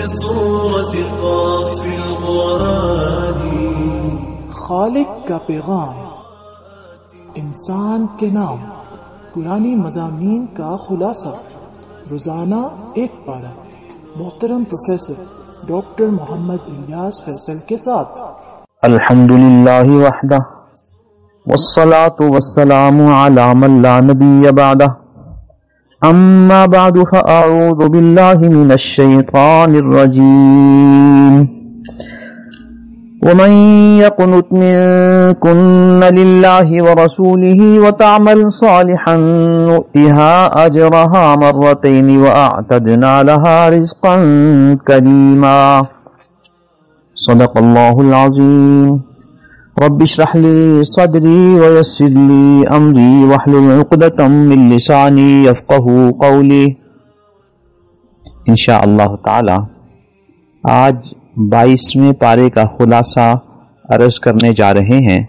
بصورة قاف القرآن. خالق کا پیغام، انسان کے نام، پرانی مضامین کا خلاصہ، روزانہ ایک پارہ، محترم پروفیسر ڈاکٹر محمد الیاس فیصل کے ساتھ. الحمدللہ وحدہ والصلاة والسلام علی من لا نبی بعدہ. اما بعد فاعوذ باللہ من الشیطان الرجیم. ومن يقنت منكن لله ورسوله وتعمل صالحا نؤتها أجرها مرتين وأعتدنا لها رزقا كريما. صدق الله العظيم. رب اشرح لي صدري ويسر لي أمري واحلل عقدة من لساني يفقهوا قولي. انشاء اللہ تعالی آج 22ویں پارے کا خلاصہ عرض کرنے جا رہے ہیں.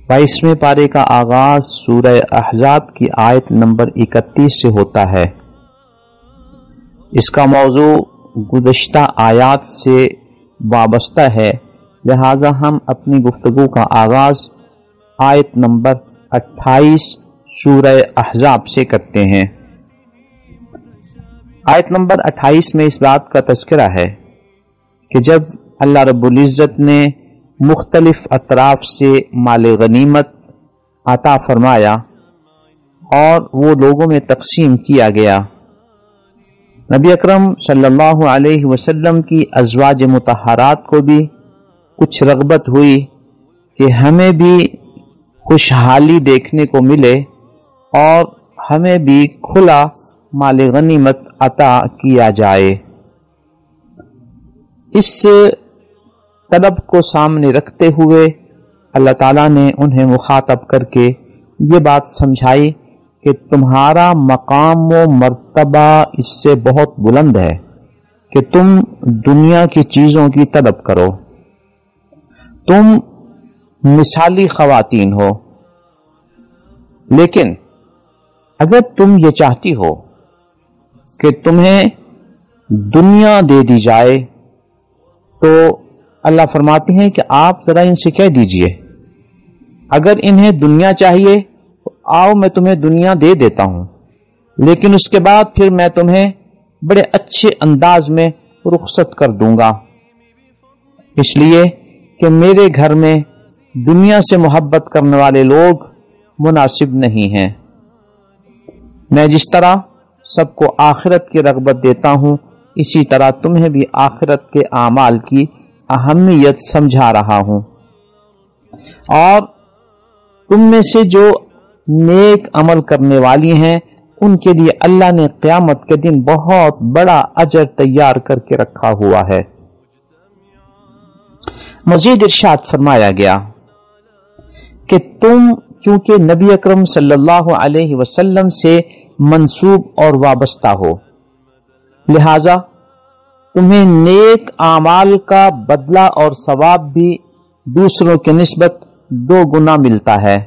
22ویں پارے کا آغاز سورہ احزاب کی آیت نمبر 31 سے ہوتا ہے. اس کا موضوع گزشتہ آیات سے وابستہ ہے، لہذا ہم اپنی گفتگو کا آغاز آیت نمبر 28 سورہ احزاب سے کرتے ہیں. آیت نمبر 28 میں اس بات کا تذکرہ ہے کہ جب اللہ رب العزت نے مختلف اطراف سے مال غنیمت عطا فرمایا اور وہ لوگوں میں تقسیم کیا گیا، نبی اکرم صلی اللہ علیہ وسلم کی ازواج مطہرات کو بھی کچھ رغبت ہوئی کہ ہمیں بھی خوشحالی دیکھنے کو ملے اور ہمیں بھی کھلا مال غنیمت عطا کیا جائے. اس طلب کو سامنے رکھتے ہوئے اللہ تعالیٰ نے انہیں مخاطب کر کے یہ بات سمجھائی کہ تمہارا مقام و مرتبہ اس سے بہت بلند ہے کہ تم دنیا کی چیزوں کی طلب کرو. تم مثالی خواتین ہو، لیکن اگر تم یہ چاہتی ہو کہ تمہیں دنیا دے دی جائے تو اللہ فرماتے ہیں کہ آپ ذرا ان سے کہہ دیجئے اگر انہیں دنیا چاہیے تو آؤ میں تمہیں دنیا دے دیتا ہوں، لیکن اس کے بعد پھر میں تمہیں بڑے اچھے انداز میں رخصت کر دوں گا، اس لیے کہ میرے گھر میں دنیا سے محبت کرنے والے لوگ مناسب نہیں ہیں. میں جس طرح سب کو آخرت کی رغبت دیتا ہوں اسی طرح تمہیں بھی آخرت کے اعمال کی اہمیت سمجھا رہا ہوں، اور تم میں سے جو نیک عمل کرنے والی ہیں ان کے لیے اللہ نے قیامت کے دن بہت بڑا اجر تیار کر کے رکھا ہوا ہے. مزید ارشاد فرمایا گیا کہ تم چونکہ نبی اکرم صلی اللہ علیہ وسلم سے منسوب اور وابستہ ہو، لہذا تمہیں نیک اعمال کا بدلہ اور ثواب بھی دوسروں کی نسبت 2 گنا ملتا ہے،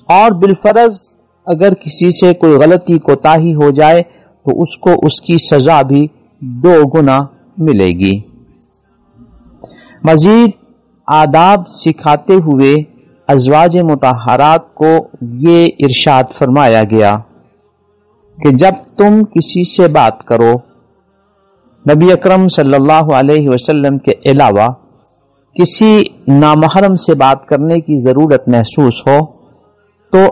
اور بالفرض اگر کسی سے کوئی غلطی کوتاہی ہو جائے تو اس کو اس کی سزا بھی 2 گنا ملے گی. مزید آداب سکھاتے ہوئے ازواج مطہرات کو یہ ارشاد فرمایا گیا کہ جب تم کسی سے بات کرو، نبی اکرم صلی اللہ علیہ وسلم کے علاوہ کسی نامحرم سے بات کرنے کی ضرورت محسوس ہو تو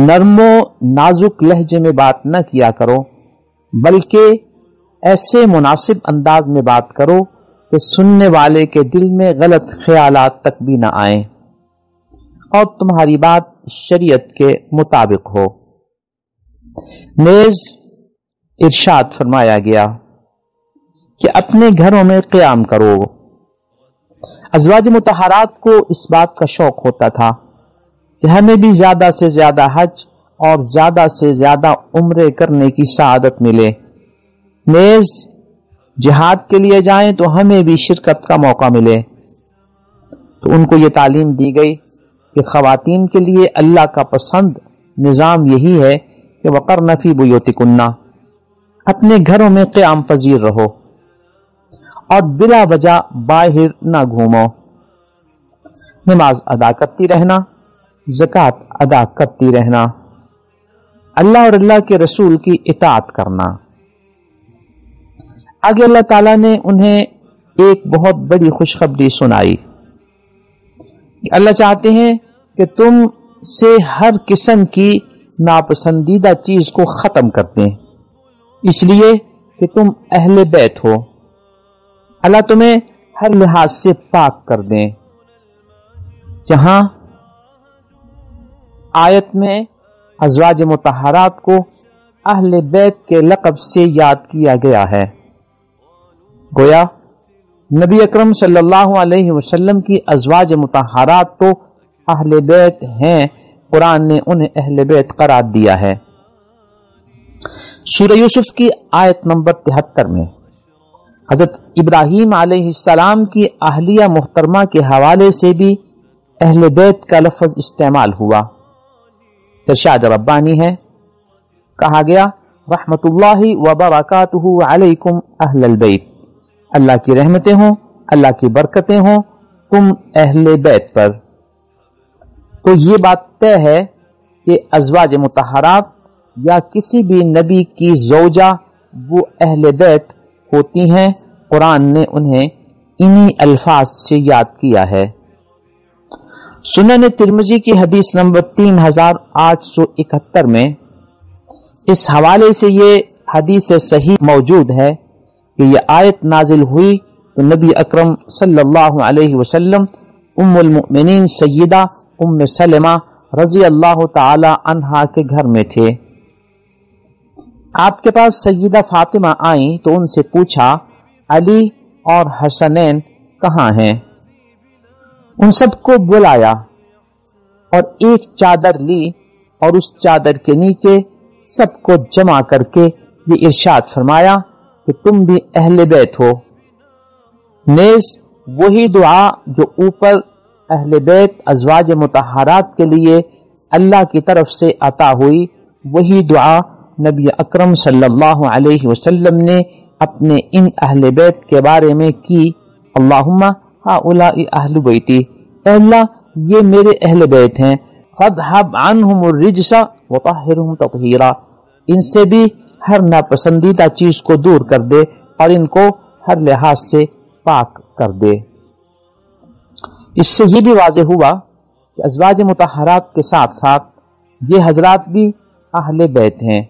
نرم و نازک لہجے میں بات نہ کیا کرو، بلکہ ایسے مناسب انداز میں بات کرو کہ سننے والے کے دل میں غلط خیالات تک بھی نہ آئیں اور تمہاری بات شریعت کے مطابق ہو. نیز ارشاد فرمایا گیا کہ اپنے گھروں میں قیام کرو. ازواج مطہرات کو اس بات کا شوق ہوتا تھا کہ ہمیں بھی زیادہ سے زیادہ حج اور زیادہ سے زیادہ عمرے کرنے کی سعادت ملے، نیز جہاد کے لیے جائیں تو ہمیں بھی شرکت کا موقع ملے. تو ان کو یہ تعلیم دی گئی کہ خواتین کے لیے اللہ کا پسند نظام یہی ہے کہ وقرن فی بیوتکن، اپنے گھروں میں قیام پذیر رہو اور بلا وجہ باہر نہ گھومو، نماز ادا کرتی رہنا، زکوٰۃ ادا کرتی رہنا، اللہ اور اللہ کے رسول کی اطاعت کرنا۔ آگے اللہ تعالیٰ نے انہیں ایک بہت بڑی خوشخبری سنائی کہ اللہ چاہتے ہیں کہ تم سے ہر قسم کی ناپسندیدہ چیز کو ختم کر دیں، اس لیے کہ تم اہل بیت ہو، اللہ تمہیں ہر لحاظ سے پاک کر دیں۔ یہاں آیت میں ازواج مطہرات کو اہل بیت کے لقب سے یاد کیا گیا ہے، گویا نبی اکرم صلی اللہ علیہ وسلم کی ازواج مطہرات تو اہل بیت ہیں، قرآن نے انہیں اہل بیت قرار دیا ہے۔ سورہ یوسف کی آیت نمبر 73 میں حضرت ابراہیم علیہ السلام کی اہلیہ محترمہ کے حوالے سے بھی اہل بیت کا لفظ استعمال ہوا۔ ارشاد ربانی ہے، کہا گیا رحمت اللہ وبرکاتہ علیکم اہل البیت، اللہ کی رحمتیں ہوں، اللہ کی برکتیں ہوں تم اہل بیت پر۔ تو یہ بات طے ہے کہ ازواج مطہرات یا کسی بھی نبی کی زوجہ وہ اہل بیت ہوتی ہیں، قرآن نے انہیں انہی الفاظ سے یاد کیا ہے۔ سنن ترمذی کی حدیث نمبر 3871 میں اس حوالے سے یہ حدیث صحیح موجود ہے کہ یہ آیت نازل ہوئی تو نبی اکرم صلی اللہ علیہ وسلم ام المؤمنین سیدہ ام سلمہ رضی اللہ تعالی عنہا کے گھر میں تھے۔ آپ کے پاس سیدہ فاطمہ آئیں تو ان سے پوچھا علی اور حسنین کہاں ہیں؟ ان سب کو بلایا اور ایک چادر لی اور اس چادر کے نیچے سب کو جمع کر کے یہ ارشاد فرمایا کہ تم بھی اہل بیت ہو، نیز وہی دعا جو اوپر اہل بیت ازواج مطہرات کے لیے اللہ کی طرف سے عطا ہوئی، وہی دعا نبی اکرم صلی اللہ علیہ وسلم نے اپنے ان اہل بیت کے بارے میں کی، اللہم ہؤلاء اہل بیتی، اے اللہ یہ میرے اہل بیت ہیں، فاذھب عنہم الرجس وطہرہم تطہیرا، ان سے بھی ہر ناپسندیدہ چیز کو دور کر دے اور ان کو ہر لحاظ سے پاک کر دے۔ اس سے یہ بھی واضح ہوا کہ ازواج مطہرات کے ساتھ ساتھ یہ حضرات بھی اہل بیت ہیں۔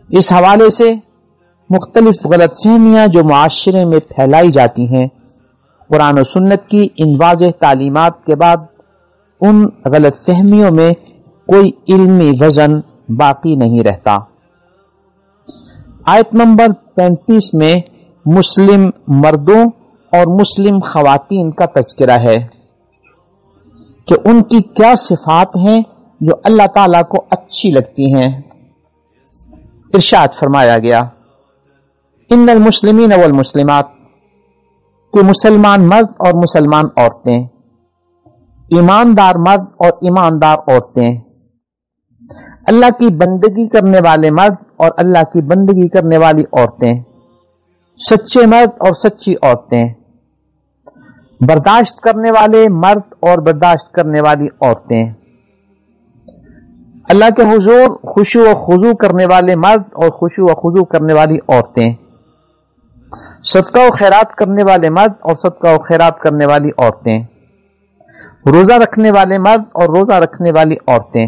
اس حوالے سے مختلف غلط فہمیاں جو معاشرے میں پھیلائی جاتی ہیں، قرآن و سنت کی ان واضح تعلیمات کے بعد ان غلط فہمیوں میں کوئی علمی وزن باقی نہیں رہتا۔ آیت نمبر 35 میں مسلم مردوں اور مسلم خواتین کا تذکرہ ہے کہ ان کی کیا صفات ہیں جو اللہ تعالیٰ کو اچھی لگتی ہیں۔ ارشاد فرمایا گیا ان المسلمین والمسلمات، کہ مسلمان مرد اور مسلمان عورتیں، ایماندار مرد اور ایماندار عورتیں، اللہ کی بندگی کرنے والے مرد اور اللہ کی بندگی کرنے والی عورتیں، سچے مرد اور سچی عورتیں، برداشت کرنے والے مرد اور برداشت کرنے والی عورتیں، اللہ کے حضور خشوع و خضوع کرنے والے مرد اور خشوع و خضوع کرنے والی عورتیں، صدقہ و خیرات کرنے والے مرد اور صدقہ و خیرات کرنے والی عورتیں، روزہ رکھنے والے مرد اور روزہ رکھنے والی عورتیں،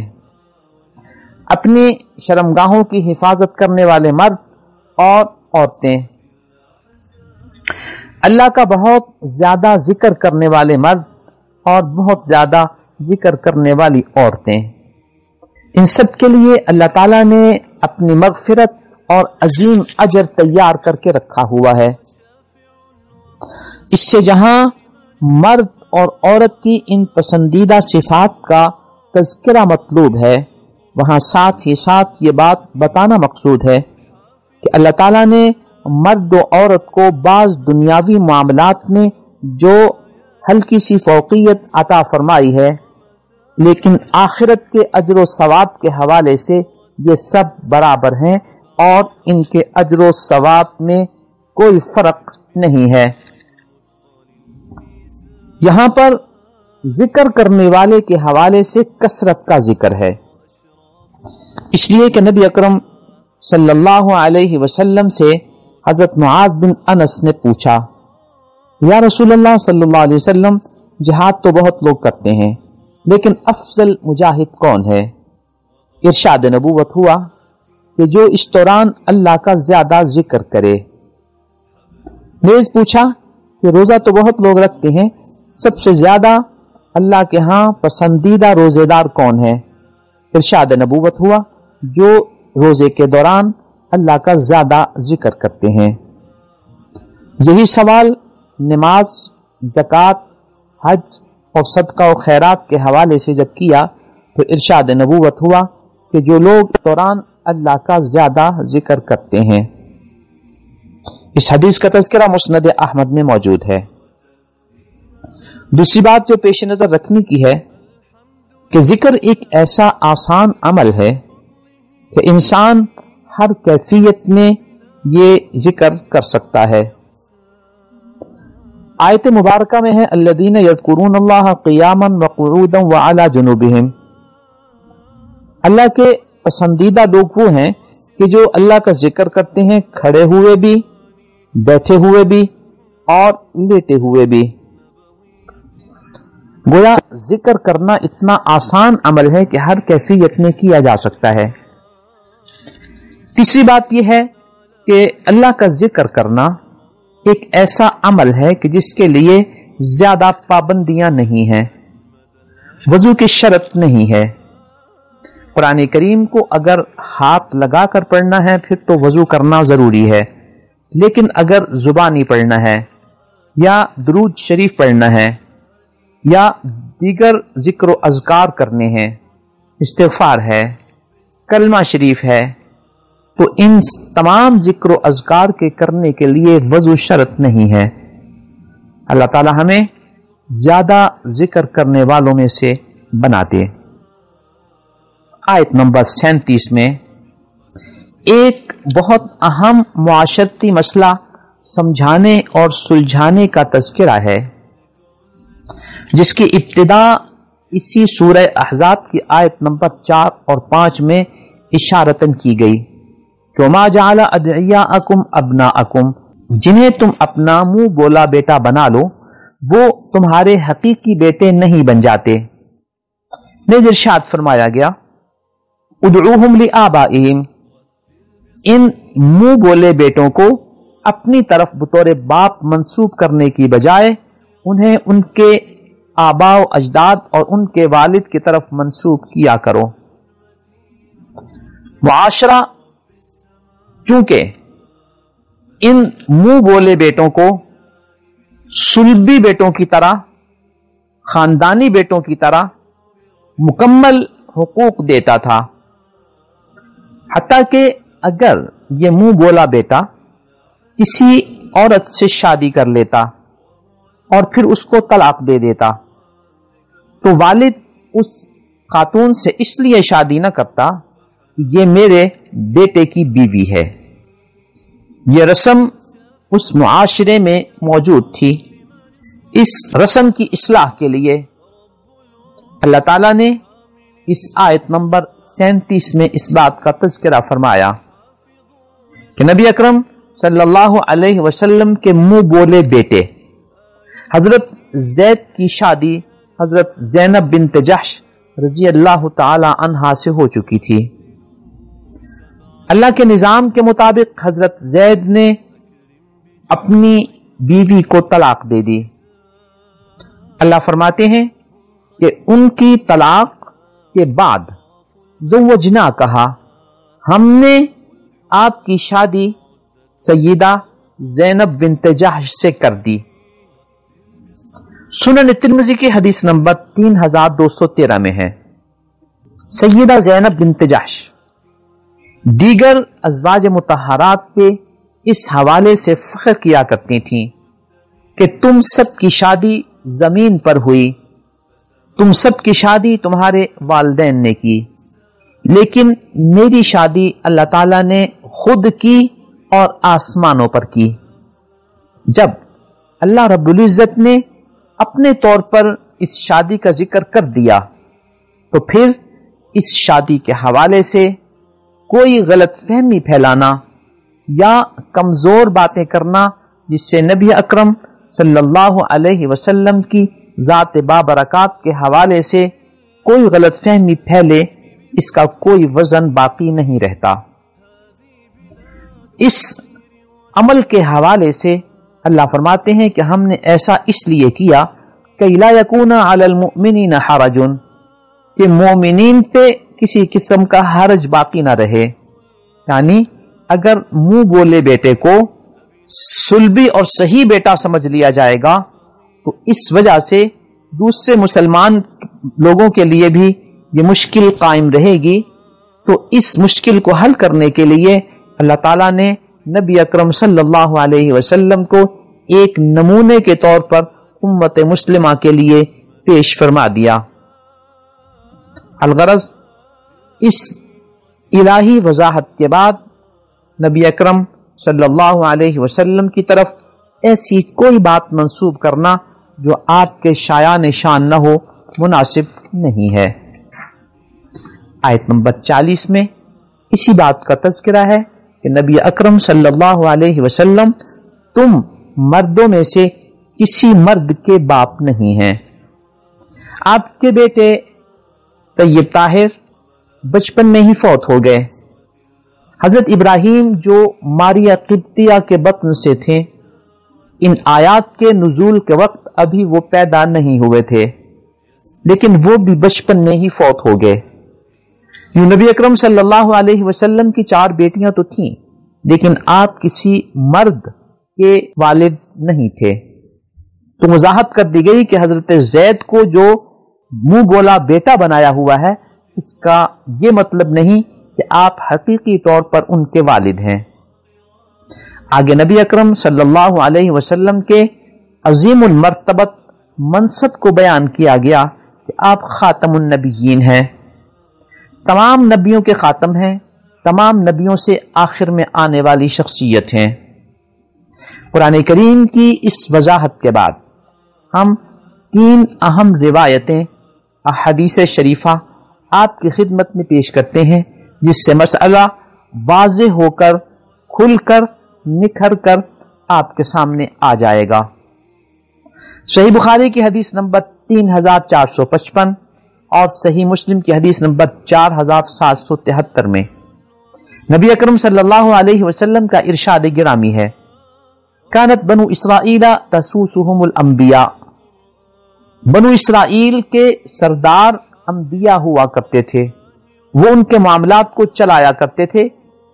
اپنی شرمگاہوں کی حفاظت کرنے والے مرد اور عورتیں، اللہ کا بہت زیادہ ذکر کرنے والے مرد اور بہت زیادہ ذکر کرنے والی عورتیں، ان سب کے لیے اللہ تعالیٰ نے اپنی مغفرت اور عظیم اجر تیار کر کے رکھا ہوا ہے۔ اس سے جہاں مرد اور عورت کی ان پسندیدہ صفات کا تذکرہ مطلوب ہے، وہاں ساتھ ہی ساتھ یہ بات بتانا مقصود ہے کہ اللہ تعالیٰ نے مرد و عورت کو بعض دنیاوی معاملات میں جو ہلکی سی فوقیت عطا فرمائی ہے، لیکن آخرت کے اجر و ثواب کے حوالے سے یہ سب برابر ہیں، اور ان کے اجر و ثواب میں کوئی فرق نہیں ہے۔ یہاں پر ذکر کرنے والے کے حوالے سے کثرت کا ذکر ہے، اس لیے کہ نبی اکرم صلی اللہ علیہ وسلم سے حضرت معاذ بن انس نے پوچھا، یا رسول اللہ صلی اللہ علیہ وسلم، جہاد تو بہت لوگ کرتے ہیں لیکن افضل مجاہد کون ہے؟ ارشاد نبوت ہوا کہ جو اس دوران اللہ کا زیادہ ذکر کرے۔ نیز پوچھا کہ روزہ تو بہت لوگ رکھتے ہیں، سب سے زیادہ اللہ کے ہاں پسندیدہ روزے دار کون ہے؟ ارشاد نبوت ہوا جو روزے کے دوران اللہ کا زیادہ ذکر کرتے ہیں۔ یہی سوال نماز، زکوٰۃ، حج اور صدقہ و خیرات کے حوالے سے جب کیا تو ارشاد نبوت ہوا کہ جو لوگ اس دوران اللہ کا زیادہ ذکر کرتے ہیں۔ اس حدیث کا تذکرہ مسند احمد میں موجود ہے۔ دوسری بات جو پیش نظر رکھنے کی ہے کہ ذکر ایک ایسا آسان عمل ہے کہ انسان ہر کیفیت میں یہ ذکر کر سکتا ہے۔ آیت مبارکہ میں ہے الذین یذکرون اللہ قیاما وقعودا وعلی جنوبہم، اللہ کے پسندیدہ لوگ وہ ہیں کہ جو اللہ کا ذکر کرتے ہیں کھڑے ہوئے بھی، بیٹھے ہوئے بھی اور لیٹے ہوئے بھی۔ گویا ذکر کرنا اتنا آسان عمل ہے کہ ہر کیفیت میں کیا جا سکتا ہے۔ تیسری بات یہ ہے کہ اللہ کا ذکر کرنا ایک ایسا عمل ہے کہ جس کے لیے زیادہ پابندیاں نہیں ہیں، وضو کی شرط نہیں ہے۔ قرآن کریم کو اگر ہاتھ لگا کر پڑھنا ہے پھر تو وضو کرنا ضروری ہے، لیکن اگر زبانی پڑھنا ہے یا درود شریف پڑھنا ہے یا دیگر ذکر و اذکار کرنے ہیں، استغفار ہے، کلمہ شریف ہے، تو ان تمام ذکر و اذکار کے کرنے کے لیے وضو شرط نہیں ہے۔ اللہ تعالی ہمیں زیادہ ذکر کرنے والوں میں سے بنا دے۔ آیت نمبر 37 میں ایک بہت اہم معاشرتی مسئلہ سمجھانے اور سلجھانے کا تذکرہ ہے، جس کی ابتدا اسی سورہ احزاب کی آیت نمبر 4 اور 5 میں اشارتاً کی گئی کہ وَمَا جَعَلَ أَدْعِيَاءَكُمْ أَبْنَاءَكُمْ، جنہیں تم اپنا منہ بولا بیٹا بنا لو وہ تمہارے حقیقی بیٹے نہیں بن جاتے۔ نیز ارشاد فرمایا گیا ادعوہم لآبائہم، ان منہ بولے بیٹوں کو اپنی طرف بطور باپ منسوب کرنے کی بجائے انہیں ان کے آباء و اجداد اور ان کے والد کی طرف منسوب کیا کرو۔ معاشرہ چونکہ ان منہ بولے بیٹوں کو سلبی بیٹوں کی طرح، خاندانی بیٹوں کی طرح مکمل حقوق دیتا تھا، حتیٰ کہ اگر یہ منہ بولا بیٹا کسی عورت سے شادی کر لیتا اور پھر اس کو طلاق دے دیتا تو والد اس خاتون سے اس لیے شادی نہ کرتا کہ یہ میرے بیٹے کی بیوی ہے۔ یہ رسم اس معاشرے میں موجود تھی۔ اس رسم کی اصلاح کے لیے اللہ تعالیٰ نے اس آیت نمبر 37 میں اس بات کا تذکرہ فرمایا کہ نبی اکرم صلی اللہ علیہ وسلم کے منہ بولے بیٹے حضرت زید کی شادی حضرت زینب بنت جحش رضی اللہ تعالی عنہا سے ہو چکی تھی۔ اللہ کے نظام کے مطابق حضرت زید نے اپنی بیوی کو طلاق دے دی۔ اللہ فرماتے ہیں کہ ان کی طلاق کے بعد زوجنا کہا، ہم نے آپ کی شادی سیدہ زینب بنت جحش سے کر دی۔ سنن ترمذی کی حدیث نمبر 3213 میں ہے۔ سیدہ زینب بنت جحش دیگر ازواج مطہرات پہ اس حوالے سے فخر کیا کرتی تھیں کہ تم سب کی شادی زمین پر ہوئی، تم سب کی شادی تمہارے والدین نے کی، لیکن میری شادی اللہ تعالیٰ نے خود کی اور آسمانوں پر کی۔ جب اللہ رب العزت نے اپنے طور پر اس شادی کا ذکر کر دیا تو پھر اس شادی کے حوالے سے کوئی غلط فہمی پھیلانا یا کمزور باتیں کرنا جس سے نبی اکرم صلی اللہ علیہ وسلم کی ذات بابرکات کے حوالے سے کوئی غلط فہمی پھیلے، اس کا کوئی وزن باقی نہیں رہتا۔ اس عمل کے حوالے سے اللہ فرماتے ہیں کہ ہم نے ایسا اس لیے کیا کہ لا یکون علی المؤمنین حرج، کہ مومنین پہ کسی قسم کا حرج باقی نہ رہے، یعنی اگر منہ بولے بیٹے کو سلبی اور صحیح بیٹا سمجھ لیا جائے گا تو اس وجہ سے دوسرے مسلمان لوگوں کے لیے بھی یہ مشکل قائم رہے گی۔ تو اس مشکل کو حل کرنے کے لیے اللہ تعالیٰ نے نبی اکرم صلی اللہ علیہ وسلم کو ایک نمونے کے طور پر امت مسلمہ کے لیے پیش فرما دیا۔ الغرض اس الہی وضاحت کے بعد نبی اکرم صلی اللہ علیہ وسلم کی طرف ایسی کوئی بات منسوب کرنا جو آپ کے شایان شان نہ ہو مناسب نہیں ہے۔ آیت نمبر 40 میں اسی بات کا تذکرہ ہے کہ نبی اکرم صلی اللہ علیہ وسلم تم مردوں میں سے کسی مرد کے باپ نہیں ہیں۔ آپ کے بیٹے طیب طاہر بچپن میں ہی فوت ہو گئے۔ حضرت ابراہیم جو ماریہ قبطیہ کے بطن سے تھے، ان آیات کے نزول کے وقت ابھی وہ پیدا نہیں ہوئے تھے، لیکن وہ بھی بچپن میں ہی فوت ہو گئے۔ یوں نبی اکرم صلی اللہ علیہ وسلم کی 4 بیٹیاں تو تھیں، لیکن آپ کسی مرد کے والد نہیں تھے۔ تو وضاحت کر دی گئی کہ حضرت زید کو جو منہ بولا بیٹا بنایا ہوا ہے، اس کا یہ مطلب نہیں کہ آپ حقیقی طور پر ان کے والد ہیں۔ آگے نبی اکرم صلی اللہ علیہ وسلم کے عظیم المرتبت منصب کو بیان کیا گیا کہ آپ خاتم النبیین ہیں، تمام نبیوں کے خاتم ہیں، تمام نبیوں سے آخر میں آنے والی شخصیت ہیں۔ قرآن کریم کی اس وضاحت کے بعد ہم 3 اہم روایتیں احادیث شریفہ آپ کی خدمت میں پیش کرتے ہیں، جس سے مسئلہ واضح ہو کر، کھل کر، نکھر کر آپ کے سامنے آ جائے گا۔ صحیح بخاری کی حدیث نمبر 3455 اور صحیح مسلم کی حدیث نمبر 4773 میں نبی اکرم صلی اللہ علیہ وسلم کا ارشاد گرامی ہے، کانت بنو اسرائیل تسوسهم الانبیاء، بنو اسرائیل کے سردار انبیاء ہوا کرتے تھے، وہ ان کے معاملات کو چلایا کرتے تھے،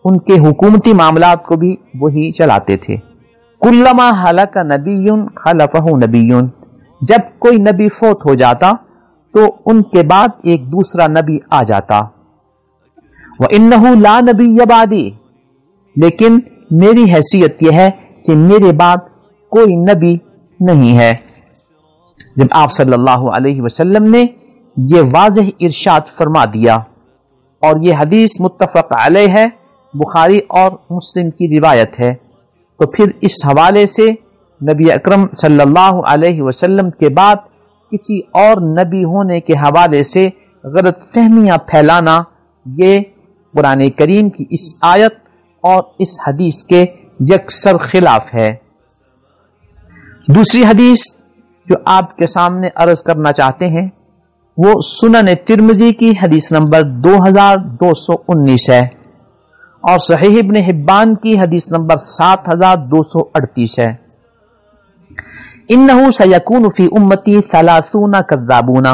ان کے حکومتی معاملات کو بھی وہی چلاتے تھے۔ کلما ہلک نبی خلفہ نبی، جب کوئی نبی فوت ہو جاتا تو ان کے بعد ایک دوسرا نبی آ جاتا۔ وَإِنَّهُ لَا نَبِيَّ بَعْدِي، لیکن میری حیثیت یہ ہے کہ میرے بعد کوئی نبی نہیں ہے۔ جب آپ صلی اللہ علیہ وسلم نے یہ واضح ارشاد فرما دیا، اور یہ حدیث متفق علیہ ہے، بخاری اور مسلم کی روایت ہے، تو پھر اس حوالے سے نبی اکرم صلی اللہ علیہ وسلم کے بعد کسی اور نبی ہونے کے حوالے سے غلط فہمیاں پھیلانا یہ قرآن کریم کی اس آیت اور اس حدیث کے یکسر خلاف ہے۔ دوسری حدیث جو آپ کے سامنے عرض کرنا چاہتے ہیں وہ سنن ترمذی کی حدیث نمبر 2219 ہے، اور صحیح ابن حبان کی حدیث نمبر 7238 ہے۔ انہو سیکون فی امتی 30 کذابون،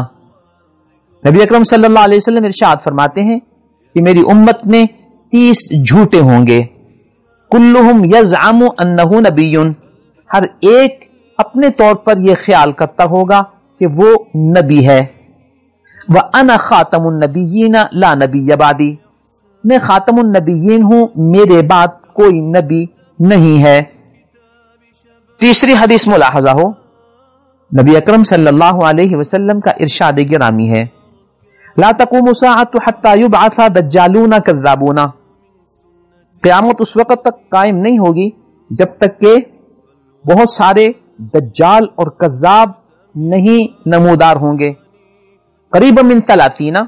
نبی اکرم صلی اللہ علیہ وسلم ارشاد فرماتے ہیں کہ میری امت میں 30 جھوٹے ہوں گے، کلہم یزعم انہ نبی، ہر ایک اپنے طور پر یہ خیال کرتا ہوگا کہ وہ نبی ہے۔ وَأَنَا خَاتَمُ النَّبِيِّينَ لَا نَبِيَّ بَعْدِي، میں خاتم النبیین ہوں، میرے بعد کوئی نبی نہیں ہے۔ تیسری حدیث ملاحظہ ہو، نبی اکرم صلی اللہ علیہ وسلم کا ارشاد گرامی ہے، لا تقوم الساعة حتى يبعث دجالون كذابون، قیامت اس وقت تک قائم نہیں ہوگی جب تک کہ بہت سارے دجال اور کذاب نہیں نمودار ہوں گے، قریب من 30،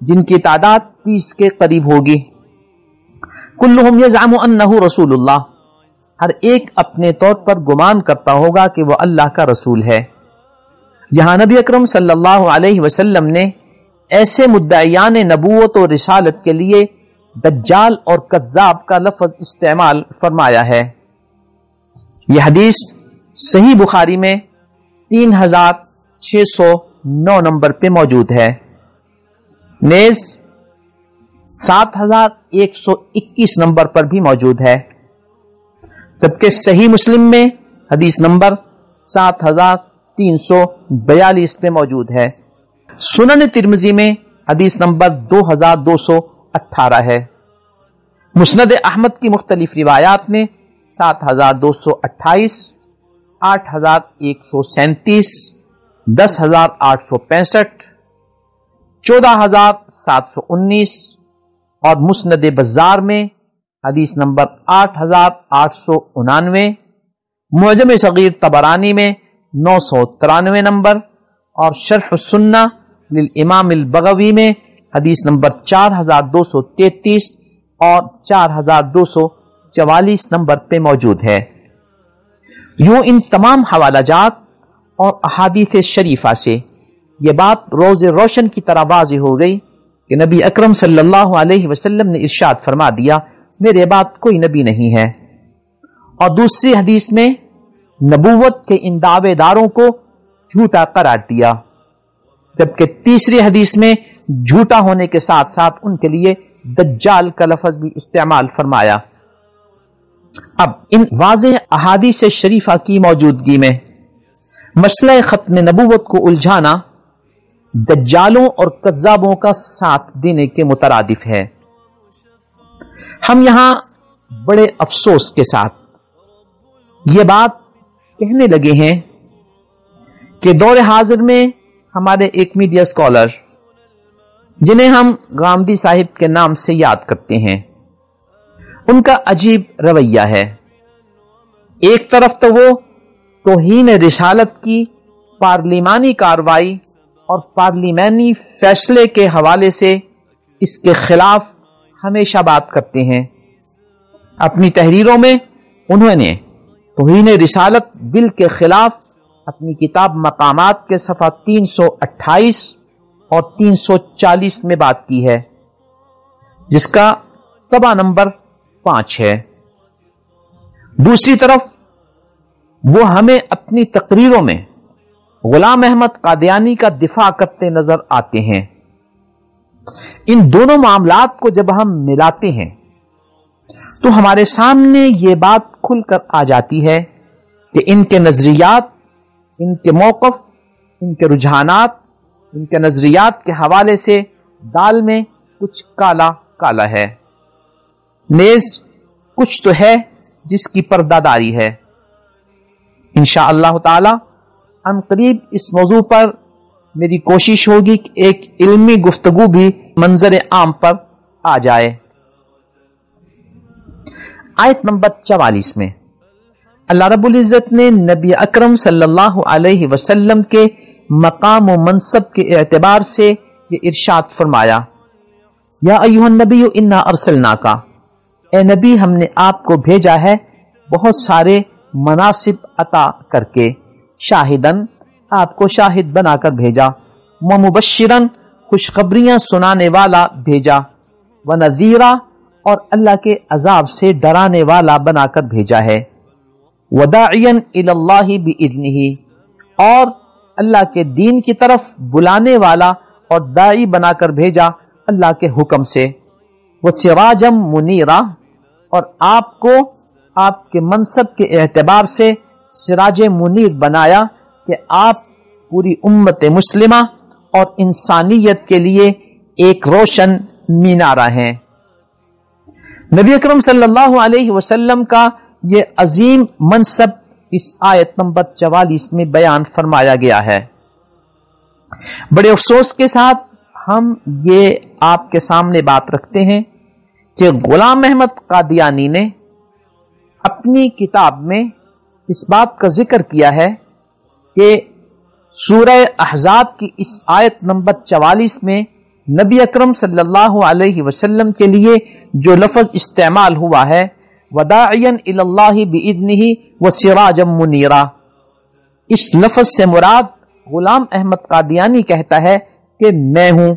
جن کی تعداد 30 کے قریب ہوگی۔ کلہم یزعم انہ رسول اللہ، ہر ایک اپنے طور پر گمان کرتا ہوگا کہ وہ اللہ کا رسول ہے۔ یہاں نبی اکرم صلی اللہ علیہ وسلم نے ایسے مدعیان نبوت و رسالت کے لیے دجال اور کذاب کا لفظ استعمال فرمایا ہے۔ یہ حدیث صحیح بخاری میں 3609 نمبر پہ موجود ہے، نیز 7121 نمبر پر بھی موجود ہے، جبکہ صحیح مسلم میں حدیث نمبر 7342 پہ موجود ہے۔ سنن ترمذی میں حدیث نمبر 2218 ہے۔ مسند احمد کی مختلف روایات میں 7228، 8137، 10865، 14719 اور مسند بزار میں حدیث نمبر 8899، معجم صغیر طبرانی میں 993 نمبر اور شرح السنہ للامام البغوی میں حدیث نمبر 4233 اور 4244 نمبر پہ موجود ہے۔ یوں ان تمام حوالہ جات اور احادیث شریفہ سے یہ بات روز روشن کی طرح واضح ہو گئی کہ نبی اکرم صلی اللہ علیہ وسلم نے ارشاد فرما دیا، میرے بعد کوئی نبی نہیں ہے، اور دوسری حدیث میں نبوت کے ان دعوے داروں کو جھوٹا قرار دیا، جبکہ تیسری حدیث میں جھوٹا ہونے کے ساتھ ساتھ ان کے لیے دجال کا لفظ بھی استعمال فرمایا۔ اب ان واضح احادیث شریفہ کی موجودگی میں مسئلہ ختم نبوت کو الجھانا دجالوں اور کذابوں کا ساتھ دینے کے مترادف ہے۔ ہم یہاں بڑے افسوس کے ساتھ یہ بات کہنے لگے ہیں کہ دور حاضر میں ہمارے ایک میڈیا اسکالر، جنہیں ہم غامدی صاحب کے نام سے یاد کرتے ہیں، ان کا عجیب رویہ ہے۔ ایک طرف تو وہ توہین رسالت کی پارلیمانی کارروائی اور پارلیمانی فیصلے کے حوالے سے اس کے خلاف ہمیشہ بات کرتے ہیں۔ اپنی تحریروں میں انہوں نے توہین رسالت بل کے خلاف اپنی کتاب مقامات کے صفحہ 328 اور 340 میں بات کی ہے، جس کا طبع نمبر 5 ہے۔ دوسری طرف وہ ہمیں اپنی تقریروں میں غلام احمد قادیانی کا دفاع کرتے نظر آتے ہیں۔ ان دونوں معاملات کو جب ہم ملاتے ہیں تو ہمارے سامنے یہ بات کھل کر آ جاتی ہے کہ ان کے نظریات، ان کے موقف، ان کے رجحانات، ان کے نظریات کے حوالے سے دال میں کچھ کالا کالا ہے، نیز کچھ تو ہے جس کی پردہ داری ہے۔ انشاءاللہ تعالی ان قریب اس موضوع پر میری کوشش ہوگی کہ ایک علمی گفتگو بھی منظر عام پر آ جائے۔ آیت نمبر 44 میں اللہ رب العزت نے نبی اکرم صلی اللہ علیہ وسلم کے مقام و منصب کے اعتبار سے یہ ارشاد فرمایا، یا ایھا النبی انا ارسلناک، اے نبی ہم نے آپ کو بھیجا ہے بہت سارے مناصب عطا کر کے، شاہدن آپ کو شاہد بنا کر بھیجا، ومبشرن خوشخبریاں سنانے والا بھیجا، ونذیرا اور اللہ کے عذاب سے ڈرانے والا بنا کر بھیجا ہے، وداعیا الی اللہ باذنہ اور اللہ کے دین کی طرف بلانے والا اور داعی بنا کر بھیجا اللہ کے حکم سے، وسراجا منیرا اور آپ کو آپ کے منصب کے اعتبار سے سراج منیر بنایا کہ آپ پوری امت مسلمہ اور انسانیت کے لیے ایک روشن مینارہ ہیں۔ نبی اکرم صلی اللہ علیہ وسلم کا یہ عظیم منصب اس آیت نمبر 44 میں بیان فرمایا گیا ہے۔ بڑے افسوس کے ساتھ ہم یہ آپ کے سامنے بات رکھتے ہیں کہ غلام احمد قادیانی نے اپنی کتاب میں اس بات کا ذکر کیا ہے کہ سورہ احزاب کی اس آیت نمبر 44 میں نبی اکرم صلی اللہ علیہ وسلم کے لیے جو لفظ استعمال ہوا ہے وداعیا الی اللہ باذنہ وسراجا منیرا، اس لفظ سے مراد غلام احمد قادیانی کہتا ہے کہ میں ہوں۔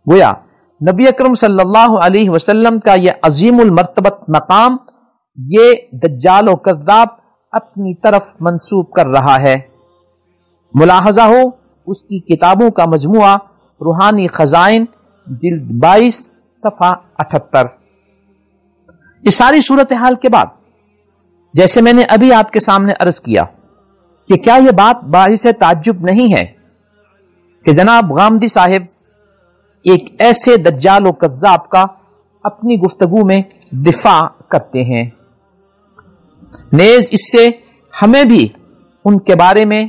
گویا نبی اکرم صلی اللہ علیہ وسلم کا یہ عظیم المرتبت مقام یہ دجال و کذاب اپنی طرف منسوب کر رہا ہے۔ ملاحظہ ہو اس کی کتابوں کا مجموعہ روحانی خزائن جلد 22 صفحہ 78۔ اس ساری صورتحال کے بعد جیسے میں نے ابھی آپ کے سامنے عرض کیا کہ کیا یہ بات باعث تعجب نہیں ہے کہ جناب غامدی صاحب ایک ایسے دجال و کذاب کا اپنی گفتگو میں دفاع کرتے ہیں؟ نیز اس سے ہمیں بھی ان کے بارے میں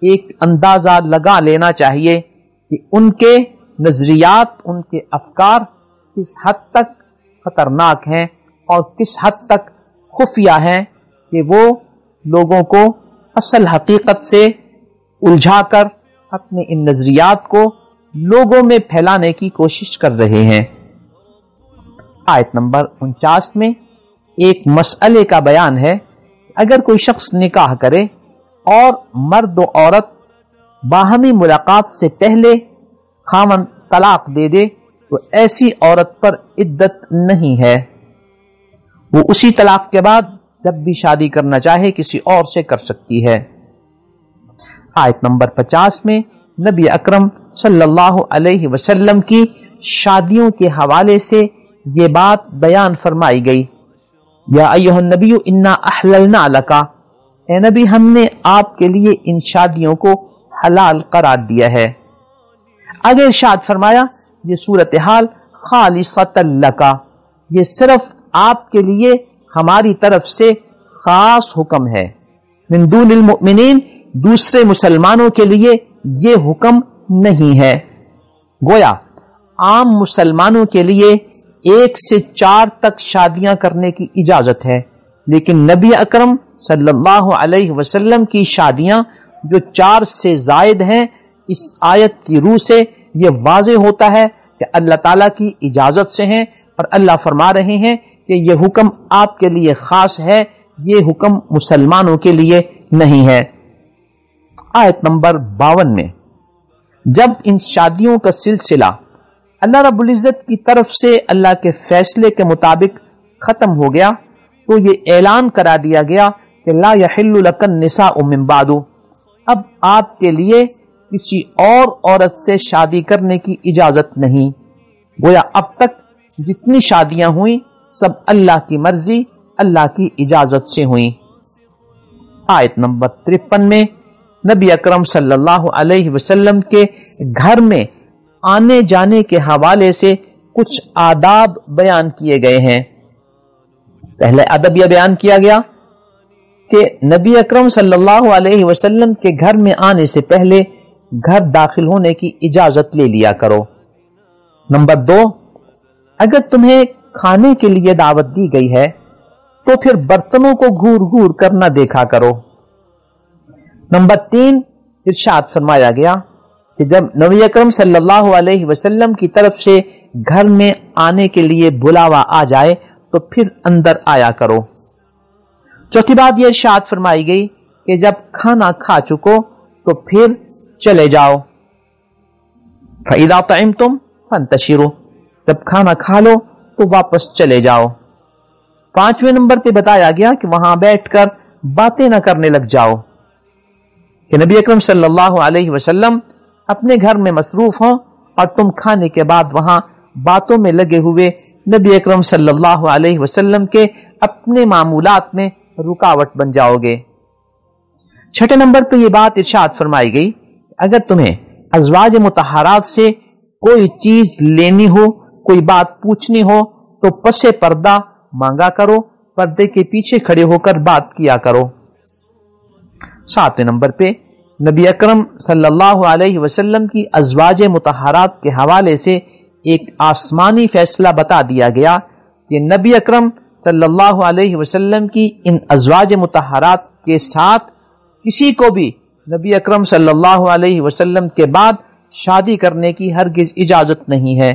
ایک اندازہ لگا لینا چاہیے کہ ان کے نظریات، ان کے افکار کس حد تک خطرناک ہیں اور کس حد تک خفیہ ہیں کہ وہ لوگوں کو اصل حقیقت سے الجھا کر اپنے ان نظریات کو لوگوں میں پھیلانے کی کوشش کر رہے ہیں۔ آیت نمبر 49 میں ایک مسئلے کا بیان ہے، اگر کوئی شخص نکاح کرے اور مرد و عورت باہمی ملاقات سے پہلے خاوند طلاق دے دے تو ایسی عورت پر عدت نہیں ہے، وہ اسی طلاق کے بعد جب بھی شادی کرنا چاہے کسی اور سے کر سکتی ہے۔ آیت نمبر 50 میں نبی اکرم صلی اللہ علیہ وسلم کی شادیوں کے حوالے سے یہ بات بیان فرمائی گئی، یا ایھا النبی انا احللنا لکا، اے نبی ہم نے آپ کے لیے ان شادیوں کو حلال قرار دیا ہے۔ آگے ارشاد فرمایا یہ صورتحال خالصۃ لکا، یہ صرف آپ کے لیے ہماری طرف سے خاص حکم ہے، من دون المؤمنین دوسرے مسلمانوں کے لیے یہ حکم نہیں ہے۔ گویا عام مسلمانوں کے لیے 1 سے 4 تک شادیاں کرنے کی اجازت ہے، لیکن نبی اکرم صلی اللہ علیہ وسلم کی شادیاں جو 4 سے زائد ہیں، اس آیت کی روح سے یہ واضح ہوتا ہے کہ اللہ تعالیٰ کی اجازت سے ہیں اور اللہ فرما رہے ہیں کہ یہ حکم آپ کے لیے خاص ہے، یہ حکم مسلمانوں کے لیے نہیں ہے۔ آیت نمبر 52 میں جب ان شادیوں کا سلسلہ اللہ رب العزت کی طرف سے اللہ کے فیصلے کے مطابق ختم ہو گیا تو یہ اعلان کرا دیا گیا کہ لا یحل لک النساء من بعد، اب آپ کے لیے کسی اور عورت سے شادی کرنے کی اجازت نہیں۔ گویا اب تک جتنی شادیاں ہوئیں سب اللہ کی مرضی، اللہ کی اجازت سے ہوئیں۔ آیت نمبر 53 میں نبی اکرم صلی اللہ علیہ وسلم کے گھر میں آنے جانے کے حوالے سے کچھ آداب بیان کیے گئے ہیں۔ پہلے ادب یہ بیان کیا گیا کہ نبی اکرم صلی اللہ علیہ وسلم کے گھر میں آنے سے پہلے گھر داخل ہونے کی اجازت لے لیا کرو۔ نمبر 2، اگر تمہیں کھانے کے لیے دعوت دی گئی ہے تو پھر برتنوں کو گھور گھور کر نہ دیکھا کرو۔ نمبر 3، ارشاد فرمایا گیا کہ جب نبی اکرم صلی اللہ علیہ وسلم کی طرف سے گھر میں آنے کے لیے بلاوا آ جائے تو پھر اندر آیا کرو۔ چوتھی بات یہ ارشاد فرمائی گئی کہ جب کھانا کھا چکو تو پھر چلے جاؤ۔ فَإِذَا طَعِمْتُمْ فَانْتَشِرُوا، جب کھانا کھا لو تو واپس چلے جاؤ۔ 5ویں نمبر پہ بتایا گیا کہ وہاں بیٹھ کر باتیں نہ کرنے لگ جاؤ، کہ نبی اکرم صلی اللہ علیہ وسلم اپنے گھر میں مصروف ہوں اور تم کھانے کے بعد وہاں باتوں میں لگے ہوئے نبی اکرم صلی اللہ علیہ وسلم کے اپنے معمولات میں رکاوٹ بن جاؤ گے۔ 6 نمبر پہ یہ بات ارشاد فرمائی گئی اگر تمہیں ازواج مطہرات سے کوئی چیز لینی ہو، کوئی بات پوچھنی ہو تو پس پردہ مانگا کرو، پردے کے پیچھے کھڑے ہو کر بات کیا کرو۔ 7 نمبر پہ نبی اکرم صلی اللہ علیہ وسلم کی ازواج مطہرات کے حوالے سے ایک آسمانی فیصلہ بتا دیا گیا کہ نبی اکرم صلی اللہ علیہ وسلم کی ان ازواج مطہرات کے ساتھ کسی کو بھی نبی اکرم صلی اللہ علیہ وسلم کے بعد شادی کرنے کی ہرگز اجازت نہیں ہے،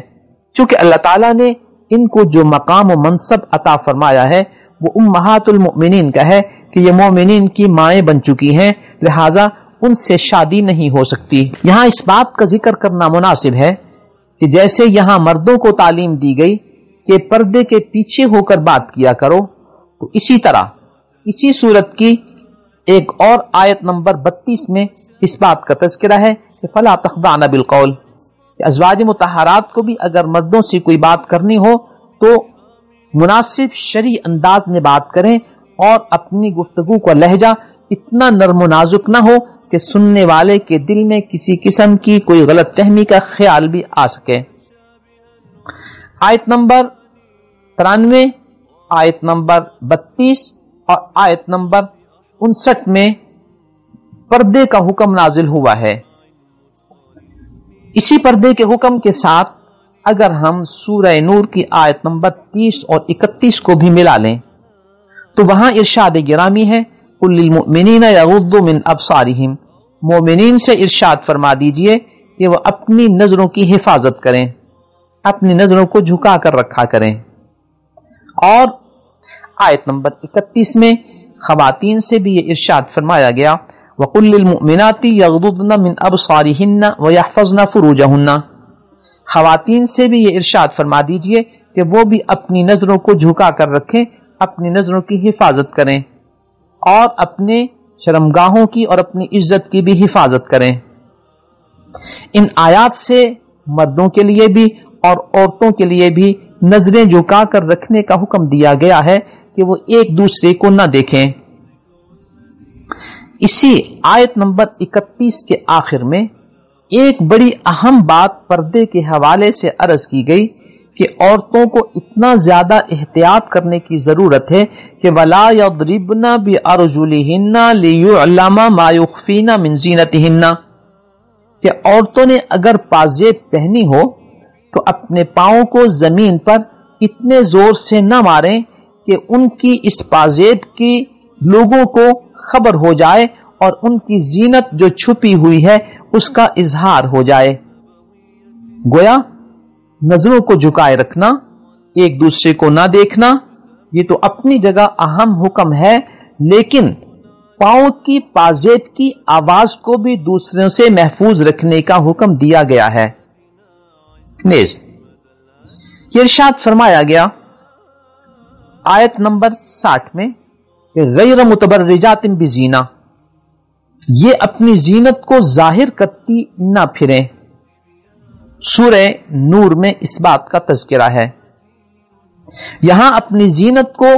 چونکہ اللہ تعالیٰ نے ان کو جو مقام و منصب عطا فرمایا ہے وہ امہات المؤمنین کا ہے کہ یہ مومنین کی مائیں بن چکی ہیں، لہٰذا ان سے شادی نہیں ہو سکتی۔ یہاں اس بات کا ذکر کرنا مناسب ہے کہ جیسے یہاں مردوں کو تعلیم دی گئی کہ پردے کے پیچھے ہو کر بات کیا کرو، تو اسی طرح اسی صورت کی ایک اور آیت نمبر 32 میں اس بات کا تذکرہ ہے کہ فلا تخضعن بالقول، کہ ازواج مطہرات کو بھی اگر مردوں سے کوئی بات کرنی ہو تو مناسب شرعی انداز میں بات کریں اور اپنی گفتگو کا لہجہ اتنا نرم و نازک نہ ہو کہ سننے والے کے دل میں کسی قسم کی کوئی غلط فہمی کا خیال بھی آ سکے۔ آیت نمبر 93، آیت نمبر 32 اور آیت نمبر 59 میں پردے کا حکم نازل ہوا ہے۔ اسی پردے کے حکم کے ساتھ اگر ہم سورہ نور کی آیت نمبر 30 اور 31 کو بھی ملا لیں تو وہاں ارشاد گرامی ہے قُلْ لِلْمُؤْمِنِينَ يَغُضُّوا مِنْ أَبْصَارِهِمْ، مومنین سے ارشاد فرما دیجئے کہ وہ اپنی نظروں کی حفاظت کریں، اپنی نظروں کو جھکا کر رکھا کریں۔ اور آیت نمبر 31 میں خواتین سے بھی یہ ارشاد فرمایا گیا وَقُلْ لِلْمُؤْمِنَاتِ يَغْضُضْنَ مِنْ أَبْصَارِهِنَّ وَيَحْفَظْنَ فُرُوجَهُنَّ، خواتین سے بھی یہ ارشاد فرما دیجئے کہ وہ بھی اپنی نظروں کو جھکا کر رکھیں، اپنی نظروں کی حفاظت کریں اور اپنے شرمگاہوں کی اور اپنی عزت کی بھی حفاظت کریں۔ ان آیات سے مردوں کے لیے بھی اور عورتوں کے لیے بھی نظریں جھکا کر رکھنے کا حکم دیا گیا ہے کہ وہ ایک دوسرے کو نہ دیکھیں۔ اسی آیت نمبر 31 کے آخر میں ایک بڑی اہم بات پردے کے حوالے سے عرض کی گئی کہ عورتوں کو اتنا زیادہ احتیاط کرنے کی ضرورت ہے کہ وَلَا يَضْرِبْنَ بِأَرْجُلِهِنَّ لِيُعْلَمَ مَا يُخْفِينَ مِنْ زِينَتِهِنَّ، کہ عورتوں نے اگر پازیب پہنی ہو تو اپنے پاؤں کو زمین پر اتنے زور سے نہ ماریں کہ ان کی اس پازیب کی لوگوں کو خبر ہو جائے اور ان کی زینت جو چھپی ہوئی ہے اس کا اظہار ہو جائے۔ گویا نظروں کو جھکائے رکھنا، ایک دوسرے کو نہ دیکھنا، یہ تو اپنی جگہ اہم حکم ہے، لیکن پاؤں کی پازیب کی آواز کو بھی دوسروں سے محفوظ رکھنے کا حکم دیا گیا ہے۔ نیز یہ ارشاد فرمایا گیا آیت نمبر 60 میں کہ غیر متبرجات بزینہ، یہ اپنی زینت کو ظاہر کرتی نہ پھریں۔ سورہ نور میں اس بات کا تذکرہ ہے۔ یہاں اپنی زینت کو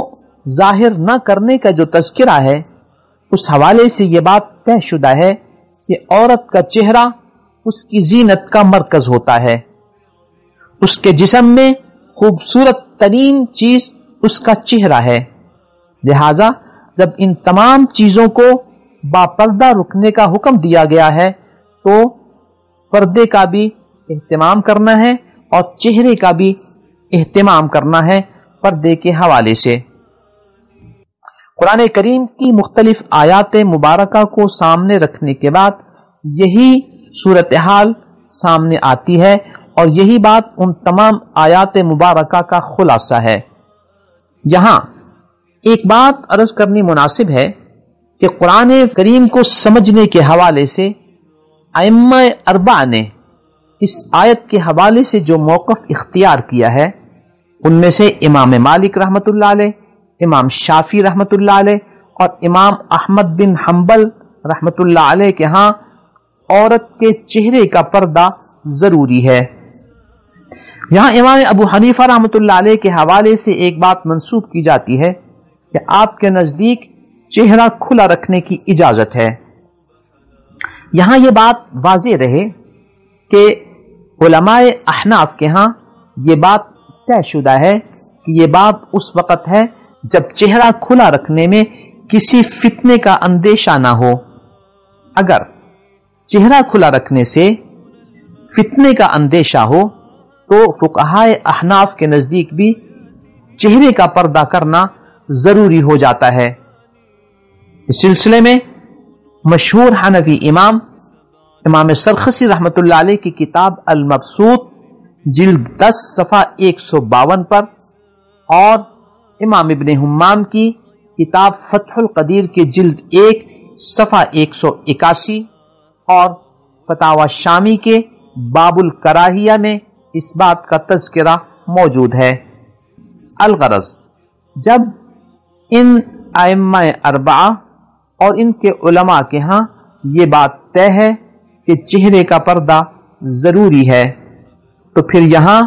ظاہر نہ کرنے کا جو تذکرہ ہے اس حوالے سے یہ بات طے شدہ ہے کہ عورت کا چہرہ اس کی زینت کا مرکز ہوتا ہے، اس کے جسم میں خوبصورت ترین چیز اس کا چہرہ ہے، لہذا جب ان تمام چیزوں کو باپردہ رکھنے کا حکم دیا گیا ہے تو پردے کا بھی اہتمام کرنا ہے اور چہرے کا بھی اہتمام کرنا ہے پردے کے حوالے سے۔ قرآن کریم کی مختلف آیات مبارکہ کو سامنے رکھنے کے بعد یہی صورتحال سامنے آتی ہے اور یہی بات ان تمام آیات مبارکہ کا خلاصہ ہے۔ یہاں ایک بات عرض کرنی مناسب ہے کہ قرآن کریم کو سمجھنے کے حوالے سے ائمہ اربعہ نے اس آیت کے حوالے سے جو موقف اختیار کیا ہے ان میں سے امام مالک رحمت اللہ علیہ، امام شافعی رحمت اللہ علیہ اور امام احمد بن حنبل رحمت اللہ علیہ کے ہاں عورت کے چہرے کا پردہ ضروری ہے۔ یہاں امام ابو حنیفہ رحمت اللہ علیہ کے حوالے سے ایک بات منسوب کی جاتی ہے کہ آپ کے نزدیک چہرہ کھلا رکھنے کی اجازت ہے۔ یہاں یہ بات واضح رہے کہ علماء احناف کے ہاں یہ بات طے شدہ ہے کہ یہ بات اس وقت ہے جب چہرہ کھلا رکھنے میں کسی فتنے کا اندیشہ نہ ہو۔ اگر چہرہ کھلا رکھنے سے فتنے کا اندیشہ ہو تو فقہائے احناف کے نزدیک بھی چہرے کا پردہ کرنا ضروری ہو جاتا ہے۔ اس سلسلے میں مشہور حنفی امام سرخسی رحمت اللہ علیہ کی کتاب المبسوط جلد 10 صفحہ 152 پر، اور امام ابن حمام کی کتاب فتح القدیر کے جلد 1 صفحہ 181 اور فتاوی شامی کے باب الکراہیہ میں اس بات کا تذکرہ موجود ہے۔ الغرض، جب ان ائمہ اربعہ اور ان کے علماء کے ہاں یہ بات طے ہے کہ چہرے کا پردہ ضروری ہے، تو پھر یہاں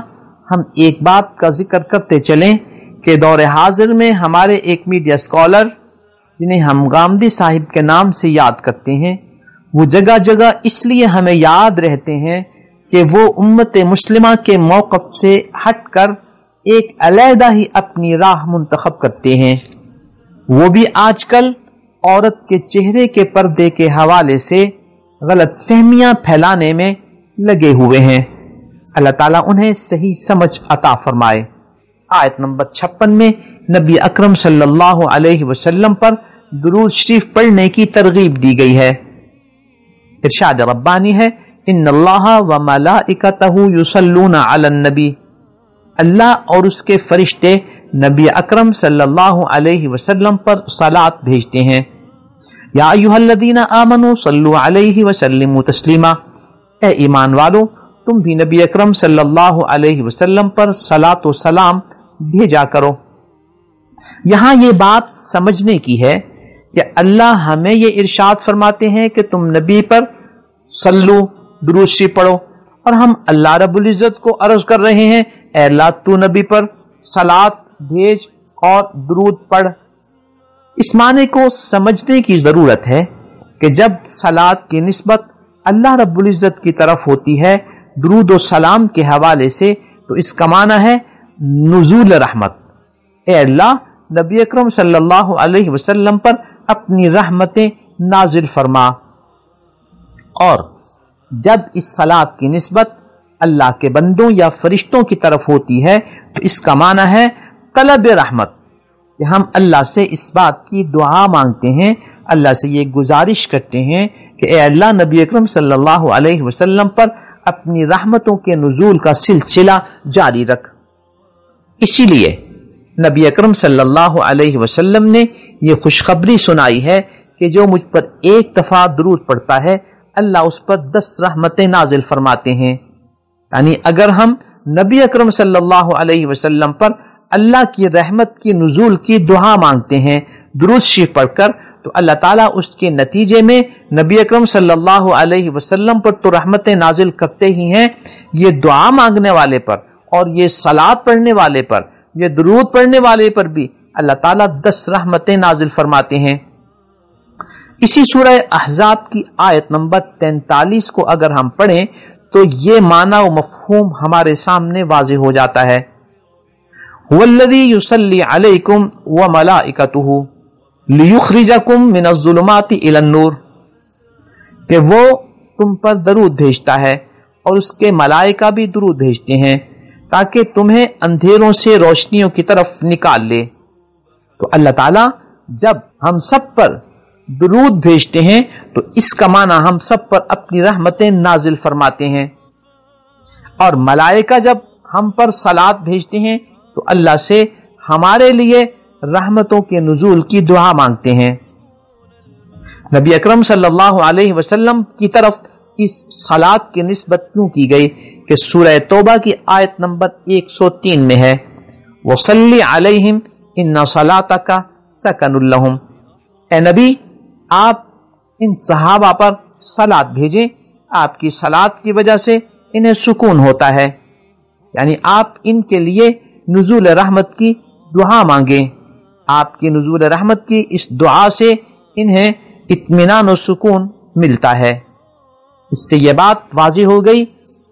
ہم ایک بات کا ذکر کرتے چلیں کہ دور حاضر میں ہمارے ایک میڈیا اسکالر جنہیں ہم غامدی صاحب کے نام سے یاد کرتے ہیں، وہ جگہ جگہ اس لیے ہمیں یاد رہتے ہیں کہ وہ امت مسلمہ کے موقف سے ہٹ کر ایک علیحدہ ہی اپنی راہ منتخب کرتے ہیں۔ وہ بھی آج کل عورت کے چہرے کے پردے کے حوالے سے غلط فہمیاں پھیلانے میں لگے ہوئے ہیں۔ اللہ تعالیٰ انہیں صحیح سمجھ عطا فرمائے۔ آیت نمبر 56 میں نبی اکرم صلی اللہ علیہ وسلم پر درود شریف پڑھنے کی ترغیب دی گئی ہے۔ ارشاد ربانی ہے، ان اللہ و ملائکتہ یصلون علی النبی، اللہ اور اس کے فرشتے نبی اکرم صلی اللہ علیہ وسلم پر صلاۃ بھیجتے ہیں۔ یا ایھا الذین آمنوا صلوا علیہ وسلموا تسلیما، اے ایمان والو تم بھی نبی اکرم صلی اللہ علیہ وسلم پر صلاۃ و سلام بھیجا کرو۔ یہاں یہ بات سمجھنے کی ہے کہ اللہ ہمیں یہ ارشاد فرماتے ہیں کہ تم نبی پر صلو، درود شریف پڑھو، اور ہم اللہ رب العزت کو عرض کر رہے ہیں اے اللہ تو نبی پر صلاۃ بھیج اور درود پڑھ۔ اس معنی کو سمجھنے کی ضرورت ہے کہ جب صلاۃ کی نسبت اللہ رب العزت کی طرف ہوتی ہے درود و سلام کے حوالے سے، تو اس کا معنی ہے نزول رحمت، اے اللہ نبی اکرم صلی اللہ علیہ وسلم پر اپنی رحمتیں نازل فرما۔ اور جب اس صلاۃ کی نسبت اللہ کے بندوں یا فرشتوں کی طرف ہوتی ہے تو اس کا معنی ہے طلب رحمت، کہ ہم اللہ سے اس بات کی دعا مانگتے ہیں، اللہ سے یہ گزارش کرتے ہیں کہ اے اللہ نبی اکرم صلی اللہ علیہ وسلم پر اپنی رحمتوں کے نزول کا سلسلہ جاری رکھ۔ اسی لیے نبی اکرم صلی اللہ علیہ وسلم نے یہ خوشخبری سنائی ہے کہ جو مجھ پر ایک دفعہ درود پڑھتا ہے اللہ اس پر 10 رحمتیں نازل فرماتے ہیں۔ یعنی اگر ہم نبی اکرم صلی اللہ علیہ وسلم پر اللہ کی رحمت کی نزول کی دعا مانگتے ہیں درود شریف پڑھ کر، تو اللہ تعالیٰ اس کے نتیجے میں نبی اکرم صلی اللہ علیہ وسلم پر تو رحمتیں نازل کرتے ہی ہیں، یہ دعا مانگنے والے پر اور یہ صلاۃ پڑھنے والے پر، یہ درود پڑھنے والے پر بھی اللہ تعالیٰ 10 رحمتیں نازل فرماتے ہیں۔ اسی سورہ احزاب کی آیت نمبر 43 کو اگر ہم پڑھیں تو یہ معنی و مفہوم ہمارے سامنے واضح ہو جاتا ہے۔ والذی یصلی علیکم وملائکتہ لیخرجکم من الظلمات الی النور، کہ وہ تم پر درود بھیجتا ہے اور اس کے ملائکہ بھی درود بھیجتے ہیں تاکہ تمہیں اندھیروں سے روشنیوں کی طرف نکال لے۔ تو اللہ تعالیٰ جب ہم سب پر درود بھیجتے ہیں تو اس کا معنی ہم سب پر اپنی رحمتیں نازل فرماتے ہیں، اور ملائکہ جب ہم پر صلاۃ بھیجتے ہیں تو اللہ سے ہمارے لیے رحمتوں کے نزول کی دعا مانگتے ہیں۔ نبی اکرم صلی اللہ علیہ وسلم کی طرف اس صلاۃ کی نسبت کیوں کی گئی کہ سورہ توبہ کی آیت نمبر 103 میں ہے وَصَلِّ عَلَيْهِمْ إِنَّ صَلَاتَكَ سَكَنٌ لَهُمْ، اے نبی آپ ان صحابہ پر صلاۃ بھیجیں، آپ کی صلاۃ کی وجہ سے انہیں سکون ہوتا ہے، یعنی آپ ان کے لیے نزول رحمت کی دعا مانگیں، آپ کی نزول رحمت کی اس دعا سے انہیں اطمینان و سکون ملتا ہے۔ اس سے یہ بات واضح ہو گئی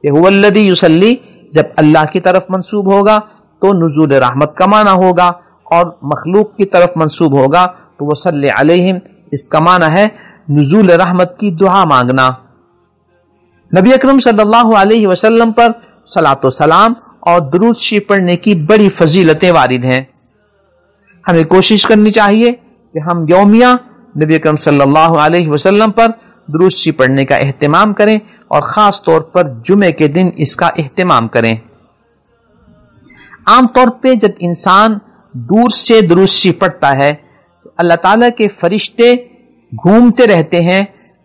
کہ هو الذی یصلی جب اللہ کی طرف منسوب ہوگا تو نزول رحمت کا معنی ہوگا، اور مخلوق کی طرف منسوب ہوگا تو وصلی علیہم اس کا معنی ہے نزول رحمت کی دعا مانگنا۔ نبی اکرم صلی اللہ علیہ وسلم پر صلاۃ و سلام اور درود شریف پڑھنے کی بڑی فضیلتیں وارد ہیں۔ ہمیں کوشش کرنی چاہیے کہ ہم یومیہ نبی اکرم صلی اللہ علیہ وسلم پر درود شریف پڑھنے کا اہتمام کریں اور خاص طور پر جمعے کے دن اس کا اہتمام کریں۔ عام طور پہ جب انسان دور سے درود شریف پڑھتا ہے تو اللہ تعالیٰ کے فرشتے گھومتے رہتے ہیں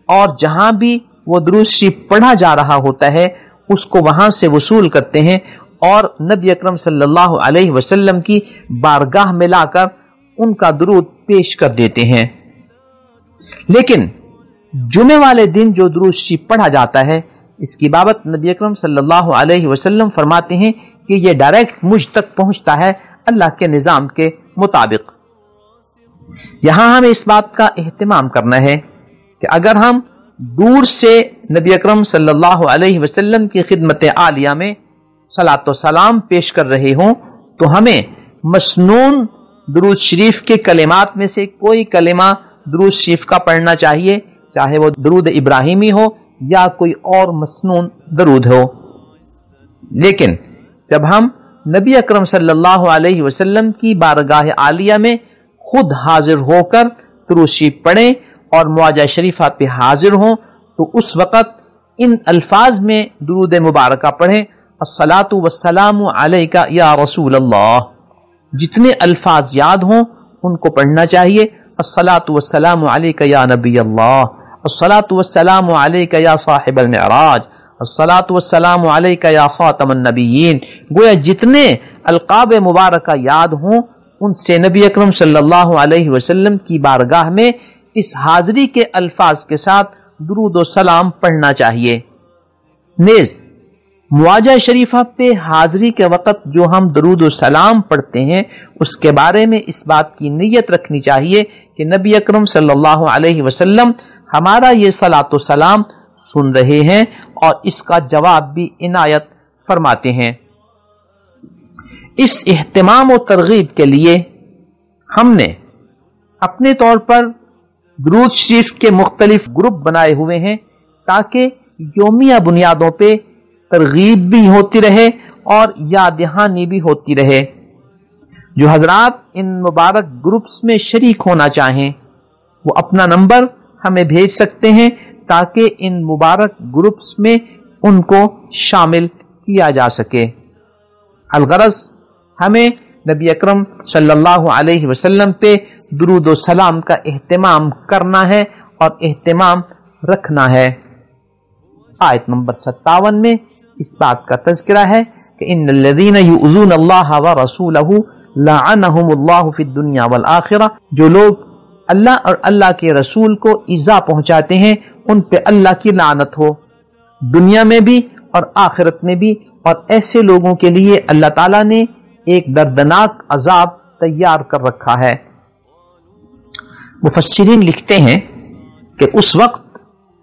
اور جہاں بھی وہ درود شریف پڑھا جا رہا ہوتا ہے اس کو وہاں سے وصول کرتے ہیں اور نبی اکرم صلی اللہ علیہ وسلم کی بارگاہ میں لا کر ان کا درود پیش کر دیتے ہیں۔ لیکن جمعے والے دن جو درود شریف پڑھا جاتا ہے اس کی بابت نبی اکرم صلی اللہ علیہ وسلم فرماتے ہیں کہ یہ ڈائریکٹ مجھ تک پہنچتا ہے اللہ کے نظام کے مطابق۔ یہاں ہمیں اس بات کا اہتمام کرنا ہے کہ اگر ہم دور سے نبی اکرم صلی اللہ علیہ وسلم کی خدمت عالیہ میں صلاۃ و سلام پیش کر رہے ہوں تو ہمیں مسنون درود شریف کے کلمات میں سے کوئی کلمہ درود شریف کا پڑھنا چاہیے، چاہے وہ درود ابراہیمی ہو یا کوئی اور مسنون درود ہو۔ لیکن جب ہم نبی اکرم صلی اللہ علیہ وسلم کی بارگاہ عالیہ میں خود حاضر ہو کر درود شریف پڑھیں اور معاجہ شریفہ پہ حاضر ہوں تو اس وقت ان الفاظ میں درود مبارکہ پڑھیں، الصلاۃ والسلام علیک یا رسول اللہ۔ جتنے الفاظ یاد ہوں ان کو پڑھنا چاہیے، الصلاۃ والسلام علیک یا نبی اللہ، الصلاۃ والسلام علیک یا صاحب المعراج، الصلاۃ والسلام علیک یا خاتم النبیین۔ گویا جتنے القاب مبارکہ یاد ہوں ان سے نبی اکرم صلی اللہ علیہ وسلم کی بارگاہ میں اس حاضری کے الفاظ کے ساتھ درود و سلام پڑھنا چاہیے۔ نیز معاجہ شریفہ پہ حاضری کے وقت جو ہم درود و سلام پڑھتے ہیں اس کے بارے میں اس بات کی نیت رکھنی چاہیے کہ نبی اکرم صلی اللہ علیہ وسلم ہمارا یہ صلاۃ و سلام سن رہے ہیں اور اس کا جواب بھی عنایت فرماتے ہیں۔ اس اہتمام و ترغیب کے لیے ہم نے اپنے طور پر درود شریف کے مختلف گروپ بنائے ہوئے ہیں تاکہ یومیہ بنیادوں پہ ترغیب بھی ہوتی رہے اور یاد دہانی بھی ہوتی رہے۔ جو حضرات ان مبارک گروپس میں شریک ہونا چاہیں وہ اپنا نمبر ہمیں بھیج سکتے ہیں تاکہ ان مبارک گروپس میں ان کو شامل کیا جا سکے۔ الغرض ہمیں نبی اکرم صلی اللہ علیہ وسلم پہ درود و سلام کا اہتمام کرنا ہے اور اہتمام رکھنا ہے۔ آیت نمبر 57 میں اس بات کا تذکرہ ہے کہ ان الذین یؤذون اللہ ورسولہ لعنہم اللہ فی الدنیا والآخرہ، جو لوگ اللہ اور اللہ کے رسول کو ایذا پہنچاتے ہیں ان پہ اللہ کی لعنت ہو، دنیا میں بھی اور آخرت میں بھی، اور ایسے لوگوں کے لیے اللہ تعالیٰ نے ایک دردناک عذاب تیار کر رکھا ہے۔ مفسرین لکھتے ہیں کہ اس وقت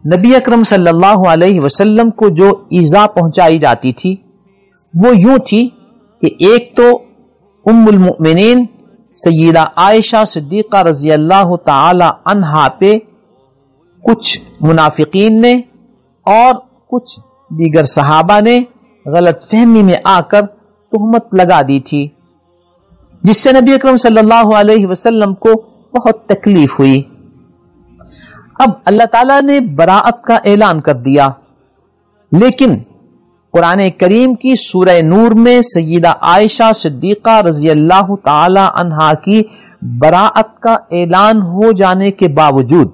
نبی اکرم صلی اللہ علیہ وسلم کو جو ایذا پہنچائی جاتی تھی وہ یوں تھی کہ ایک تو ام المؤمنین سیدہ عائشہ صدیقہ رضی اللہ تعالی عنہا پہ کچھ منافقین نے اور کچھ دیگر صحابہ نے غلط فہمی میں آ کر تہمت لگا دی تھی، جس سے نبی اکرم صلی اللہ علیہ وسلم کو بہت تکلیف ہوئی۔ اب اللہ تعالیٰ نے براءت کا اعلان کر دیا، لیکن قرآن کریم کی سورہ نور میں سیدہ عائشہ صدیقہ رضی اللہ تعالی عنہا کی براءت کا اعلان ہو جانے کے باوجود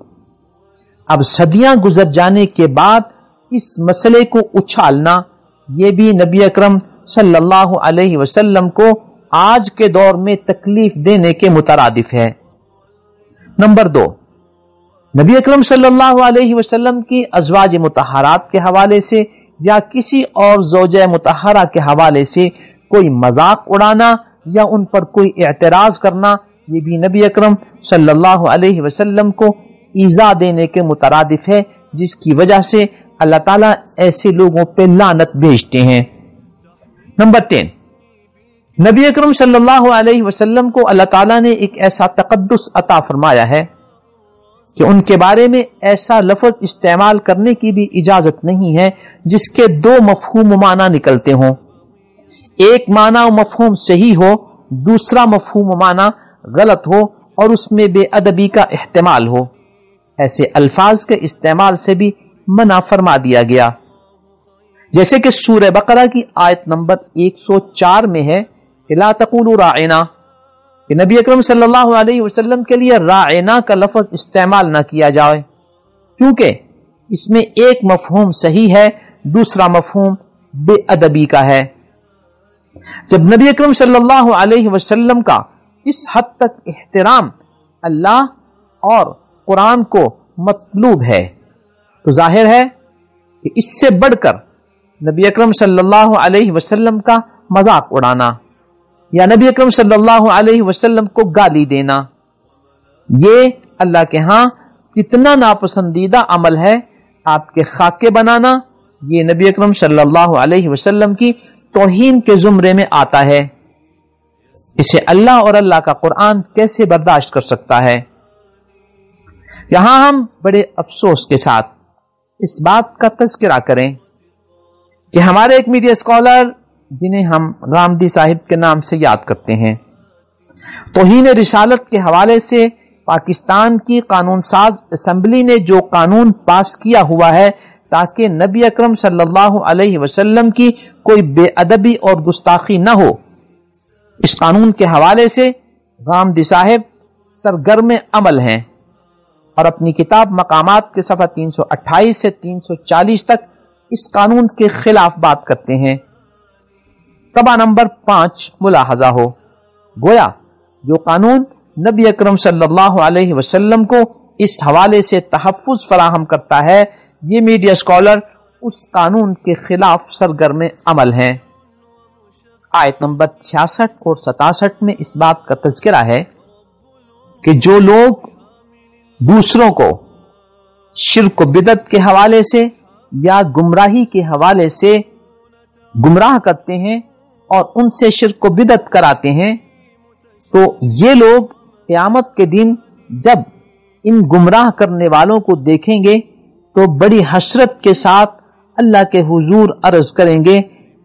اب صدیاں گزر جانے کے بعد اس مسئلے کو اچھالنا یہ بھی نبی اکرم صلی اللہ علیہ وسلم کو آج کے دور میں تکلیف دینے کے مترادف ہے۔ نمبر 2، نبی اکرم صلی اللہ علیہ وسلم کی ازواج مطہرات کے حوالے سے یا کسی اور زوجہ مطہرہ کے حوالے سے کوئی مذاق اڑانا یا ان پر کوئی اعتراض کرنا یہ بھی نبی اکرم صلی اللہ علیہ وسلم کو ایذا دینے کے مترادف ہے، جس کی وجہ سے اللہ تعالیٰ ایسے لوگوں پہ لعنت بھیجتے ہیں۔ نمبر 3، نبی اکرم صلی اللہ علیہ وسلم کو اللہ تعالیٰ نے ایک ایسا تقدس عطا فرمایا ہے کہ ان کے بارے میں ایسا لفظ استعمال کرنے کی بھی اجازت نہیں ہے جس کے 2 مفہوم و معنی نکلتے ہوں، ایک معنی و مفہوم صحیح ہو، دوسرا مفہوم و معنی غلط ہو اور اس میں بے ادبی کا احتمال ہو، ایسے الفاظ کے استعمال سے بھی منع فرما دیا گیا، جیسے کہ سورہ بقرہ کی آیت نمبر 104 میں ہے کہ لا تقولوا راعنا، کہ نبی اکرم صلی اللہ علیہ وسلم کے لیے راعنا کا لفظ استعمال نہ کیا جائے، کیونکہ اس میں ایک مفہوم صحیح ہے، دوسرا مفہوم بے ادبی کا ہے۔ جب نبی اکرم صلی اللہ علیہ وسلم کا اس حد تک احترام اللہ اور قرآن کو مطلوب ہے تو ظاہر ہے کہ اس سے بڑھ کر نبی اکرم صلی اللہ علیہ وسلم کا مذاق اڑانا یا نبی اکرم صلی اللہ علیہ وسلم کو گالی دینا، یہ اللہ کے ہاں کتنا ناپسندیدہ عمل ہے۔ آپ کے خاکے بنانا یہ نبی اکرم صلی اللہ علیہ وسلم کی توہین کے زمرے میں آتا ہے۔ اسے اللہ اور اللہ کا قرآن کیسے برداشت کر سکتا ہے؟ یہاں ہم بڑے افسوس کے ساتھ اس بات کا تذکرہ کریں کہ ہمارے ایک میڈیا اسکالر جنہیں ہم غامدی صاحب کے نام سے یاد کرتے ہیں، توہین رسالت کے حوالے سے پاکستان کی قانون ساز اسمبلی نے جو قانون پاس کیا ہوا ہے تاکہ نبی اکرم صلی اللہ علیہ وسلم کی کوئی بے ادبی اور گستاخی نہ ہو، اس قانون کے حوالے سے غامدی صاحب سرگرم عمل ہیں اور اپنی کتاب مقامات کے صفحہ 328 سے 340 تک اس قانون کے خلاف بات کرتے ہیں۔ طبع نمبر 5 ملاحظہ ہو، گویا جو قانون نبی اکرم صلی اللہ علیہ وسلم کو اس حوالے سے تحفظ فراہم کرتا ہے، یہ میڈیا اسکالر اس قانون کے خلاف سرگرم عمل ہیں۔ آیت نمبر 66 اور 67 میں اس بات کا تذکرہ ہے کہ جو لوگ دوسروں کو شرک و بدعت کے حوالے سے یا گمراہی کے حوالے سے گمراہ کرتے ہیں اور ان سے شرک و بدعت کراتے ہیں، تو یہ لوگ قیامت کے دن جب ان گمراہ کرنے والوں کو دیکھیں گے تو بڑی حسرت کے ساتھ اللہ کے حضور عرض کریں گے،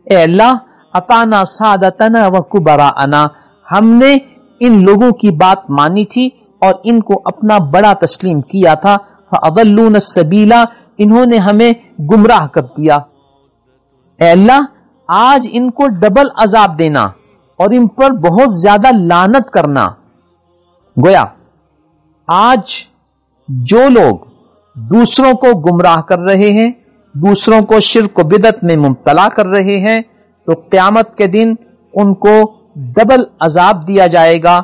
اے اللہ اطعنا سادتنا و کبراءنا، ہم نے ان لوگوں کی بات مانی تھی اور ان کو اپنا بڑا تسلیم کیا تھا، فاضلونا السبیل، انہوں نے ہمیں گمراہ کر دیا، اے اللہ آج ان کو ڈبل عذاب دینا اور ان پر بہت زیادہ لعنت کرنا۔ گویا آج جو لوگ دوسروں کو گمراہ کر رہے ہیں، دوسروں کو شرک و بدعت میں مبتلا کر رہے ہیں، تو قیامت کے دن ان کو ڈبل عذاب دیا جائے گا،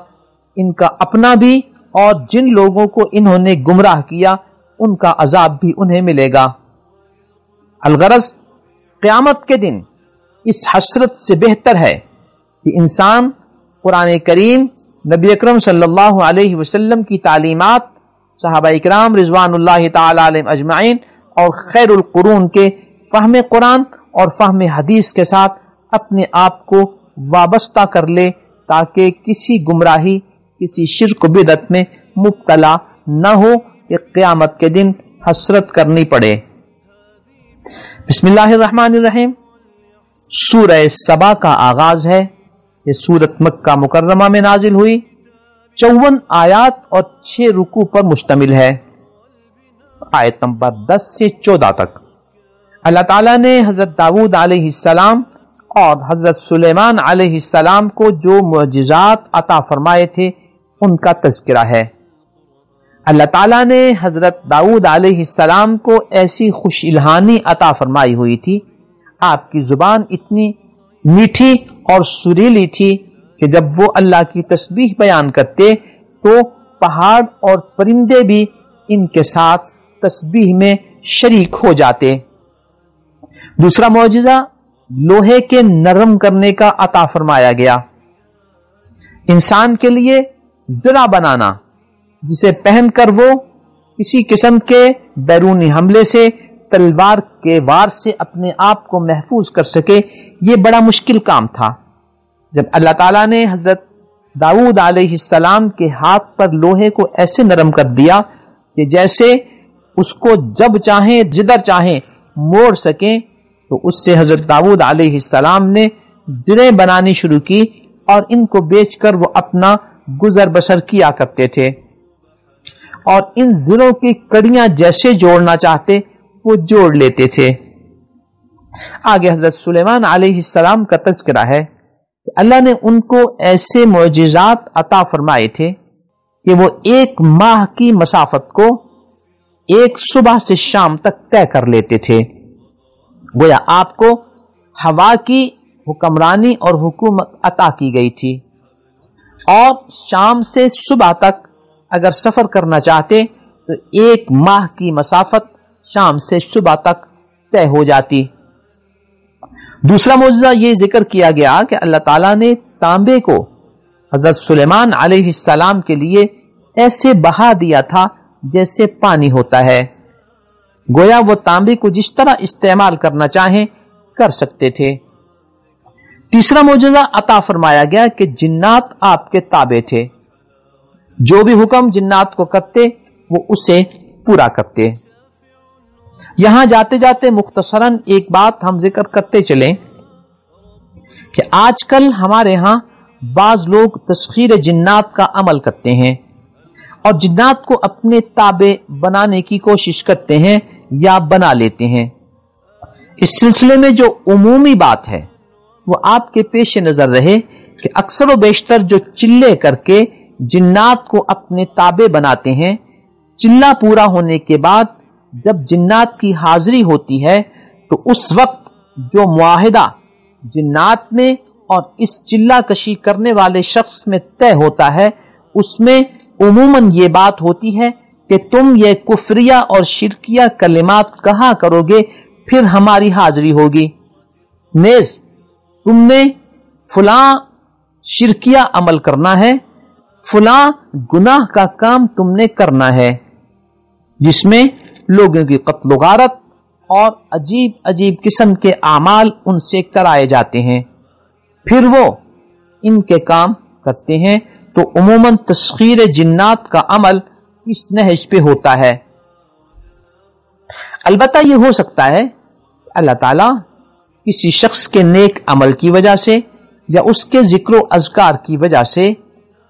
ان کا اپنا بھی اور جن لوگوں کو انہوں نے گمراہ کیا ان کا عذاب بھی انہیں ملے گا۔ الغرض قیامت کے دن اس حسرت سے بہتر ہے کہ انسان قرآن کریم، نبی اکرم صلی اللہ علیہ وسلم کی تعلیمات، صحابہ اکرام رضوان اللہ تعالی علیہم اجمعین اور خیر القرون کے فہم قرآن اور فہم حدیث کے ساتھ اپنے آپ کو وابستہ کر لے تاکہ کسی گمراہی، کسی شرک و بدعت میں مبتلا نہ ہو کہ قیامت کے دن حسرت کرنی پڑے۔ بسم اللہ الرحمن الرحیم۔ سورہ سبا کا آغاز ہے، یہ سورت مکہ مکرمہ میں نازل ہوئی، 54 آیات اور 6 رکوع پر مشتمل ہے۔ آیت نمبر 10 سے 14 تک اللہ تعالیٰ نے حضرت داؤد علیہ السلام اور حضرت سلیمان علیہ السلام کو جو معجزات عطا فرمائے تھے ان کا تذکرہ ہے۔ اللہ تعالیٰ نے حضرت داؤد علیہ السلام کو ایسی خوش الہانی عطا فرمائی ہوئی تھی، آپ کی زبان اتنی میٹھی اور سریلی تھی کہ جب وہ اللہ کی تسبیح بیان کرتے تو پہاڑ اور پرندے بھی ان کے ساتھ تسبیح میں شریک ہو جاتے۔ دوسرا معجزہ لوہے کے نرم کرنے کا عطا فرمایا گیا، انسان کے لیے زرہ بنانا جسے پہن کر وہ کسی قسم کے بیرونی حملے سے، تلوار کے وار سے اپنے آپ کو محفوظ کر سکے، یہ بڑا مشکل کام تھا۔ جب اللہ تعالیٰ نے حضرت داؤد علیہ السلام کے ہاتھ پر لوہے کو ایسے نرم کر دیا کہ جیسے اس کو جب چاہیں جدھر چاہیں موڑ سکیں، تو اس سے حضرت داؤد علیہ السلام نے زریں بنانی شروع کی اور ان کو بیچ کر وہ اپنا گزر بسر کیا کرتے تھے، اور ان زروں کی کڑیاں جیسے جوڑنا چاہتے وہ جوڑ لیتے تھے۔ آگے حضرت سلیمان علیہ السلام کا تذکرہ ہے کہ اللہ نے ان کو ایسے معجزات عطا فرمائے تھے کہ وہ 1 ماہ کی مسافت کو ایک صبح سے شام تک طے کر لیتے تھے۔ گویا آپ کو ہوا کی حکمرانی اور حکومت عطا کی گئی تھی، اور شام سے صبح تک اگر سفر کرنا چاہتے تو 1 ماہ کی مسافت شام سے صبح تک طے ہو جاتی۔ دوسرا معجزہ یہ ذکر کیا گیا کہ اللہ تعالیٰ نے تانبے کو حضرت سلیمان علیہ السلام کے لیے ایسے بہا دیا تھا جیسے پانی ہوتا ہے، گویا وہ تانبے کو جس طرح استعمال کرنا چاہیں کر سکتے تھے۔ تیسرا معجزہ عطا فرمایا گیا کہ جنات آپ کے تابع تھے، جو بھی حکم جنات کو کرتے وہ اسے پورا کرتے۔ یہاں جاتے جاتے مختصراً ایک بات ہم ذکر کرتے چلیں کہ آج کل ہمارے ہاں بعض لوگ تسخیر جنات کا عمل کرتے ہیں اور جنات کو اپنے تابع بنانے کی کوشش کرتے ہیں یا بنا لیتے ہیں۔ اس سلسلے میں جو عمومی بات ہے وہ آپ کے پیش نظر رہے کہ اکثر و بیشتر جو چلے کر کے جنات کو اپنے تابع بناتے ہیں، چلہ پورا ہونے کے بعد جب جنات کی حاضری ہوتی ہے تو اس وقت جو معاہدہ جنات میں اور اس چلہ کشی کرنے والے شخص میں طے ہوتا ہے، اس میں عموماً یہ بات ہوتی ہے کہ تم یہ کفریہ اور شرکیہ کلمات کہا کرو گے پھر ہماری حاضری ہوگی، نیز تم نے فلاں شرکیہ عمل کرنا ہے، فلاں گناہ کا کام تم نے کرنا ہے، جس میں لوگوں کی قتل و غارت اور عجیب عجیب قسم کے اعمال ان سے کرائے جاتے ہیں، پھر وہ ان کے کام کرتے ہیں، تو عموماً تسخیر جنات کا عمل اس نہج پہ ہوتا ہے۔ البتہ یہ ہو سکتا ہے کہ اللہ تعالیٰ کسی شخص کے نیک عمل کی وجہ سے یا اس کے ذکر و اذکار کی وجہ سے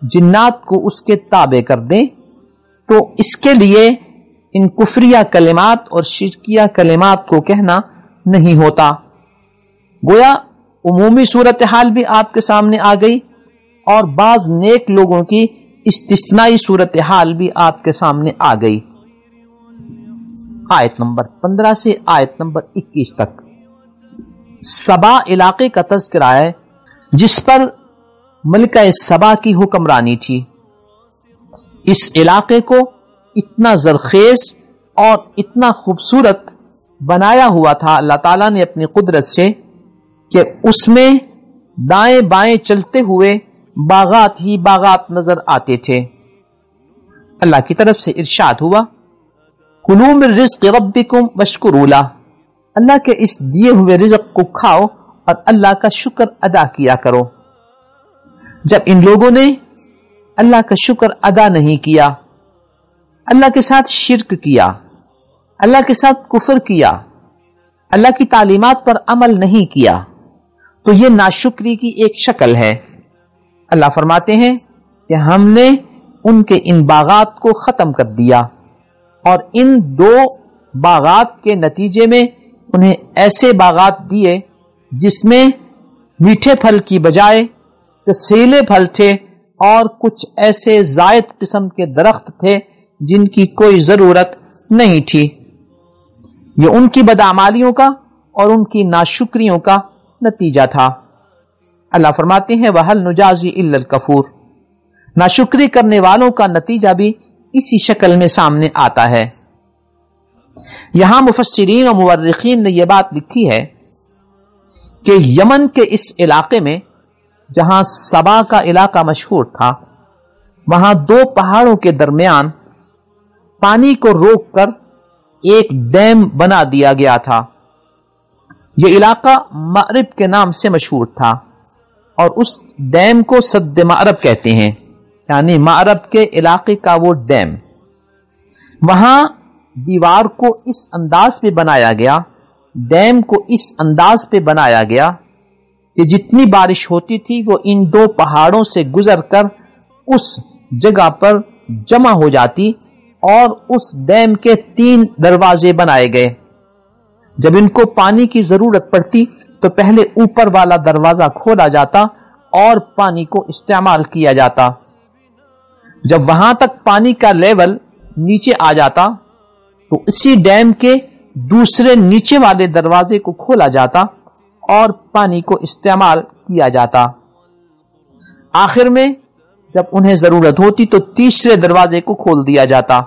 جنات کو اس کے تابع کر دیں، تو اس کے لیے ان کفریہ کلمات اور شرکیہ کلمات کو کہنا نہیں ہوتا۔ گویا عمومی صورتحال بھی آپ کے سامنے آ گئی اور بعض نیک لوگوں کی استثنائی صورتحال بھی آپ کے سامنے آ گئی۔ آیت نمبر 15 سے آیت نمبر 21 تک سبا علاقے کا تذکرہ ہے جس پر ملکہ سبا کی حکمرانی تھی۔ اس علاقے کو اتنا زرخیز اور اتنا خوبصورت بنایا ہوا تھا اللہ تعالیٰ نے اپنی قدرت سے کہ اس میں دائیں بائیں چلتے ہوئے باغات ہی باغات نظر آتے تھے۔ اللہ کی طرف سے ارشاد ہوا، کلوا من رزق ربکم واشکروا لہ، اللہ کے اس دیے ہوئے رزق کو کھاؤ اور اللہ کا شکر ادا کیا کرو۔ جب ان لوگوں نے اللہ کا شکر ادا نہیں کیا، اللہ کے ساتھ شرک کیا، اللہ کے ساتھ کفر کیا، اللہ کی تعلیمات پر عمل نہیں کیا، تو یہ ناشکری کی ایک شکل ہے۔ اللہ فرماتے ہیں کہ ہم نے ان کے ان باغات کو ختم کر دیا اور ان 2 باغات کے نتیجے میں انہیں ایسے باغات دیے جس میں میٹھے پھل کی بجائے کسیلے پھل تھے اور کچھ ایسے زائد قسم کے درخت تھے جن کی کوئی ضرورت نہیں تھی۔ یہ ان کی بدعمالیوں کا اور ان کی ناشکریوں کا نتیجہ تھا۔ اللہ فرماتے ہیں وَهَلْ نُجَازِي إِلَّا الْكَفُورَ، ناشکری کرنے والوں کا نتیجہ بھی اسی شکل میں سامنے آتا ہے۔ یہاں مفسرین اور مورخین نے یہ بات لکھی ہے کہ یمن کے اس علاقے میں جہاں سبا کا علاقہ مشہور تھا، وہاں 2 پہاڑوں کے درمیان پانی کو روک کر ایک ڈیم بنا دیا گیا تھا۔ یہ علاقہ مأرب کے نام سے مشہور تھا اور اس ڈیم کو سد مأرب کہتے ہیں، یعنی مأرب کے علاقے کا وہ ڈیم۔ وہاں دیوار کو اس انداز پہ بنایا گیا، ڈیم کو اس انداز پہ بنایا گیا کہ جتنی بارش ہوتی تھی وہ ان 2 پہاڑوں سے گزر کر اس جگہ پر جمع ہو جاتی اور اس ڈیم کے 3 دروازے بنائے گئے. جب ان کو پانی کی ضرورت پڑتی تو پہلے اوپر والا دروازہ کھولا جاتا اور پانی کو استعمال کیا جاتا. جب وہاں تک پانی کا لیول نیچے آ جاتا تو اسی ڈیم کے دوسرے نیچے والے دروازے کو کھولا جاتا اور پانی کو استعمال کیا جاتا. آخر میں جب انہیں ضرورت ہوتی تو تیسرے دروازے کو کھول دیا جاتا.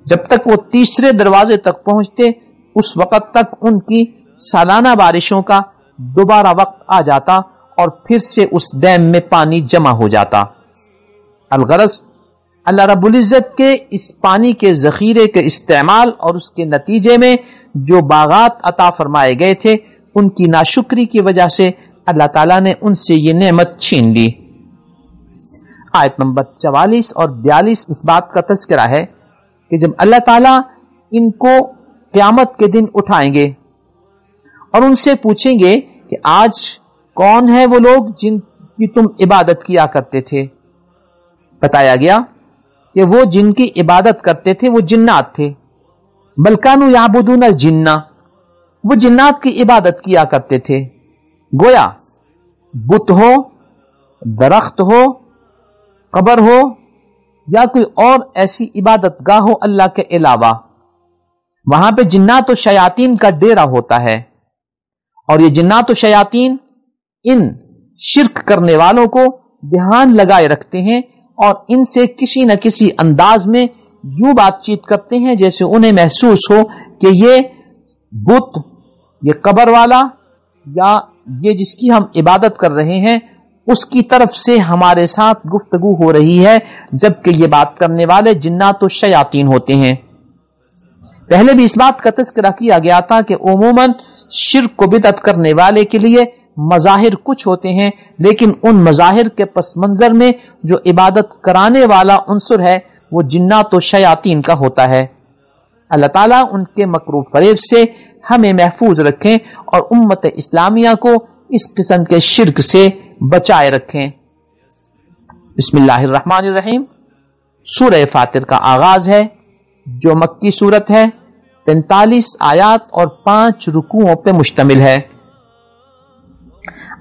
جب تک وہ تیسرے دروازے تک پہنچتے اس وقت تک ان کی سالانہ بارشوں کا دوبارہ وقت آ جاتا اور پھر سے اس ڈیم میں پانی جمع ہو جاتا. الغرض اللہ رب العزت کے اس پانی کے ذخیرے کے استعمال اور اس کے نتیجے میں جو باغات عطا فرمائے گئے تھے ان کی ناشکری کی وجہ سے اللہ تعالیٰ نے ان سے یہ نعمت چھین لی. آیت نمبر 44 اور 42 اس بات کا تذکرہ ہے کہ جب اللہ تعالیٰ ان کو قیامت کے دن اٹھائیں گے اور ان سے پوچھیں گے کہ آج کون ہے وہ لوگ جن کی تم عبادت کیا کرتے تھے. بتایا گیا کہ وہ جن کی عبادت کرتے تھے وہ جنات تھے. بل کانوا یعبدون الجن، وہ جنات کی عبادت کیا کرتے تھے. گویا بت ہو، درخت ہو، قبر ہو یا کوئی اور ایسی عبادت گاہ ہو اللہ کے علاوہ، وہاں پہ جنات و شیاطین کا ڈیرا ہوتا ہے. اور یہ جنات و شیاطین ان شرک کرنے والوں کو دھیان لگائے رکھتے ہیں اور ان سے کسی نہ کسی انداز میں یوں بات چیت کرتے ہیں جیسے انہیں محسوس ہو کہ یہ بت، یہ قبر والا یا یہ جس کی ہم عبادت کر رہے ہیں اس کی طرف سے ہمارے ساتھ گفتگو ہو رہی ہے، جبکہ یہ بات کرنے والے جنات و شیاطین ہوتے ہیں. پہلے بھی اس بات کا تذکرہ کیا گیا تھا کہ عموماً شرک کو بدعت کرنے والے کے لیے مظاہر کچھ ہوتے ہیں، لیکن ان مظاہر کے پس منظر میں جو عبادت کرانے والا عنصر ہے وہ جنات و شیاطین کا ہوتا ہے. اللہ تعالیٰ ان کے مکر و فریب سے ہمیں محفوظ رکھیں اور امت اسلامیہ کو اس قسم کے شرک سے بچائے رکھیں. بسم اللہ الرحمن الرحیم. سورہ فاطر کا آغاز ہے جو مکی سورت ہے، 45 آیات اور 5 رکوعوں پہ مشتمل ہے.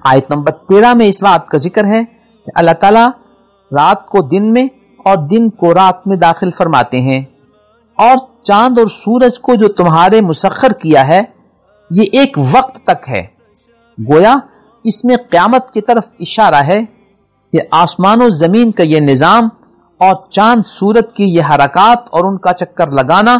آیت نمبر 13 میں اس بات کا ذکر ہے کہ اللہ تعالیٰ رات کو دن میں اور دن کو رات میں داخل فرماتے ہیں اور چاند اور سورج کو جو تمہارے مسخر کیا ہے یہ ایک وقت تک ہے. گویا اس میں قیامت کی طرف اشارہ ہے کہ آسمان و زمین کا یہ نظام اور چاند سورج کی یہ حرکات اور ان کا چکر لگانا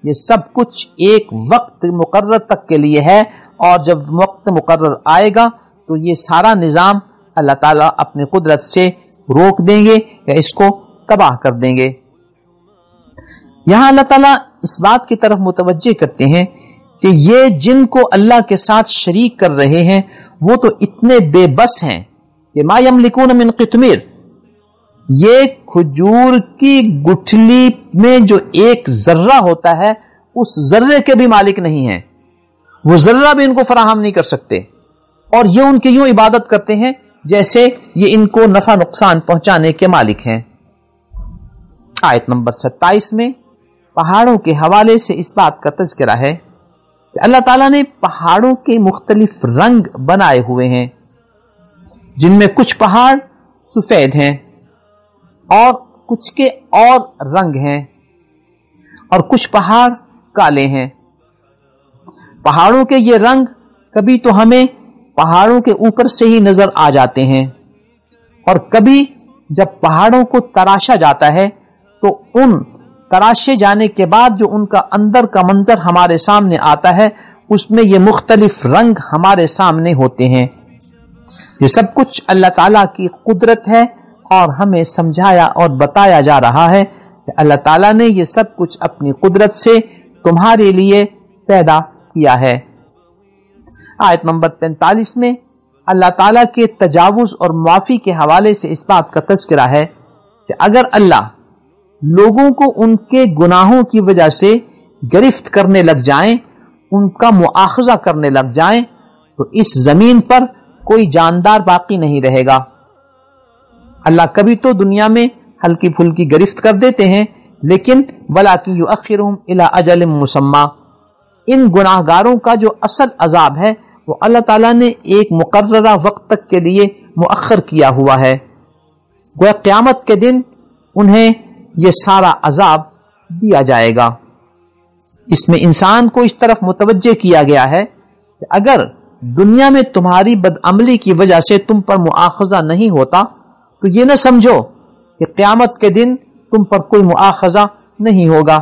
یہ سب کچھ ایک وقت مقرر تک کے لیے ہے، اور جب وقت مقرر آئے گا تو یہ سارا نظام اللہ تعالیٰ اپنی قدرت سے روک دیں گے یا اس کو تباہ کر دیں گے. یہاں اللہ تعالیٰ اس بات کی طرف متوجہ کرتے ہیں کہ یہ جن کو اللہ کے ساتھ شریک کر رہے ہیں وہ تو اتنے بے بس ہیں کہ ما یملکون من قطمیر، یہ کھجور کی گٹھلی میں جو ایک ذرہ ہوتا ہے اس ذرے کے بھی مالک نہیں ہیں، وہ ذرہ بھی ان کو فراہم نہیں کر سکتے، اور یہ ان کی یوں عبادت کرتے ہیں جیسے یہ ان کو نفع نقصان پہنچانے کے مالک ہیں. آیت نمبر 27 میں پہاڑوں کے حوالے سے اس بات کا تذکرہ ہے کہ اللہ تعالیٰ نے پہاڑوں کے مختلف رنگ بنائے ہوئے ہیں، جن میں کچھ پہاڑ سفید ہیں اور کچھ کے اور رنگ ہیں اور کچھ پہاڑ کالے ہیں. پہاڑوں کے یہ رنگ کبھی تو ہمیں پہاڑوں کے اوپر سے ہی نظر آ جاتے ہیں، اور کبھی جب پہاڑوں کو تراشا جاتا ہے تو ان تراشے جانے کے بعد جو ان کا اندر کا منظر ہمارے سامنے آتا ہے اس میں یہ مختلف رنگ ہمارے سامنے ہوتے ہیں. یہ سب کچھ اللہ تعالیٰ کی قدرت ہے اور ہمیں سمجھایا اور بتایا جا رہا ہے کہ اللہ تعالیٰ نے یہ سب کچھ اپنی قدرت سے تمہارے لیے پیدا کیا ہے. آیت نمبر 43 میں اللہ تعالیٰ کے تجاوز اور معافی کے حوالے سے اس بات کا تذکرہ ہے کہ اگر اللہ لوگوں کو ان کے گناہوں کی وجہ سے گرفت کرنے لگ جائیں، ان کا مؤاخذہ کرنے لگ جائیں، تو اس زمین پر کوئی جاندار باقی نہیں رہے گا. اللہ کبھی تو دنیا میں ہلکی پھلکی گرفت کر دیتے ہیں، لیکن وَلَٰكِن يُؤَخِّرُهُمْ إِلَىٰ أَجَلٍ مُّسَمًّى، ان گناہ گاروں کا جو اصل عذاب ہے وہ اللہ تعالیٰ نے ایک مقررہ وقت تک کے لیے مؤخر کیا ہوا ہے۔ گویا قیامت کے دن انہیں یہ سارا عذاب دیا جائے گا۔ اس میں انسان کو اس طرف متوجہ کیا گیا ہے کہ اگر دنیا میں تمہاری بدعملی کی وجہ سے تم پر مؤاخذہ نہیں ہوتا تو یہ نہ سمجھو کہ قیامت کے دن تم پر کوئی مؤاخذہ نہیں ہوگا۔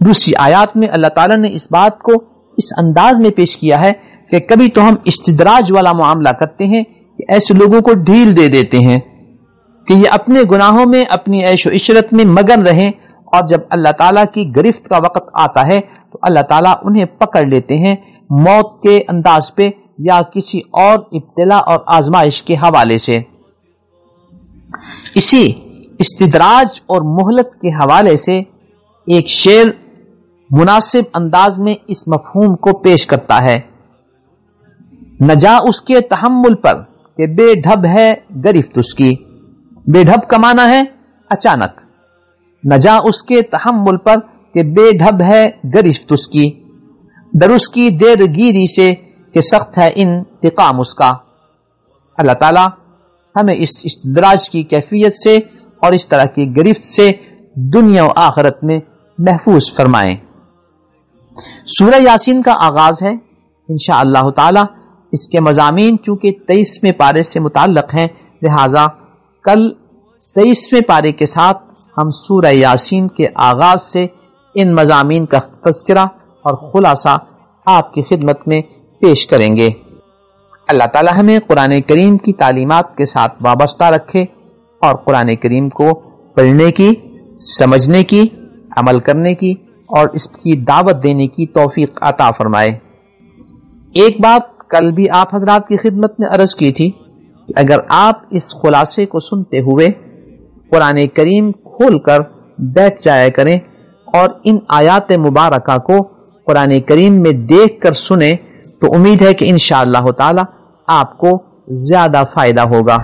دوسری آیات میں اللہ تعالیٰ نے اس بات کو اس انداز میں پیش کیا ہے کہ کبھی تو ہم استدراج والا معاملہ کرتے ہیں کہ ایسے لوگوں کو ڈھیل دے دیتے ہیں کہ یہ اپنے گناہوں میں اپنی عیش و عشرت میں مگن رہیں، اور جب اللہ تعالیٰ کی گرفت کا وقت آتا ہے تو اللہ تعالیٰ انہیں پکڑ لیتے ہیں موت کے انداز پہ یا کسی اور ابتلا اور آزمائش کے حوالے سے۔ اسی استدراج اور مہلت کے حوالے سے ایک شعر مناسب انداز میں اس مفہوم کو پیش کرتا ہے، نہ جا اس کے تحمل پر کہ بے ڈھب ہے گرفت اس کی۔ بے ڈھب کا معنی ہے اچانک، نہ جا اس کے تحمل پر کہ بے ڈھب ہے گرفت اس کی، در اس کی دیر گیری سے کہ سخت ہے انتقام اس کا۔ اللہ تعالی ہمیں اس استدراج کی کیفیت سے اور اس طرح کی گرفت سے دنیا و آخرت میں محفوظ فرمائیں۔ سورہ یاسین کا آغاز ہے انشاءاللہ تعالی۔ اس کے مضامین چونکہ 23ویں پارے سے متعلق ہیں، لہذا کل 23ویں پارے کے ساتھ ہم سورہ یاسین کے آغاز سے ان مضامین کا تذکرہ اور خلاصہ آپ کی خدمت میں پیش کریں گے۔ اللہ تعالی ہمیں قرآن کریم کی تعلیمات کے ساتھ وابستہ رکھے اور قرآن کریم کو پڑھنے کی، سمجھنے کی، عمل کرنے کی اور اس کی دعوت دینے کی توفیق عطا فرمائے۔ ایک بات کل بھی آپ حضرات کی خدمت میں عرض کی تھی کہ اگر آپ اس خلاصے کو سنتے ہوئے قرآن کریم کھول کر بیٹھ جایا کریں اور ان آیات مبارکہ کو قرآن کریم میں دیکھ کر سنیں تو امید ہے کہ انشاءاللہ تعالی آپ کو زیادہ فائدہ ہوگا۔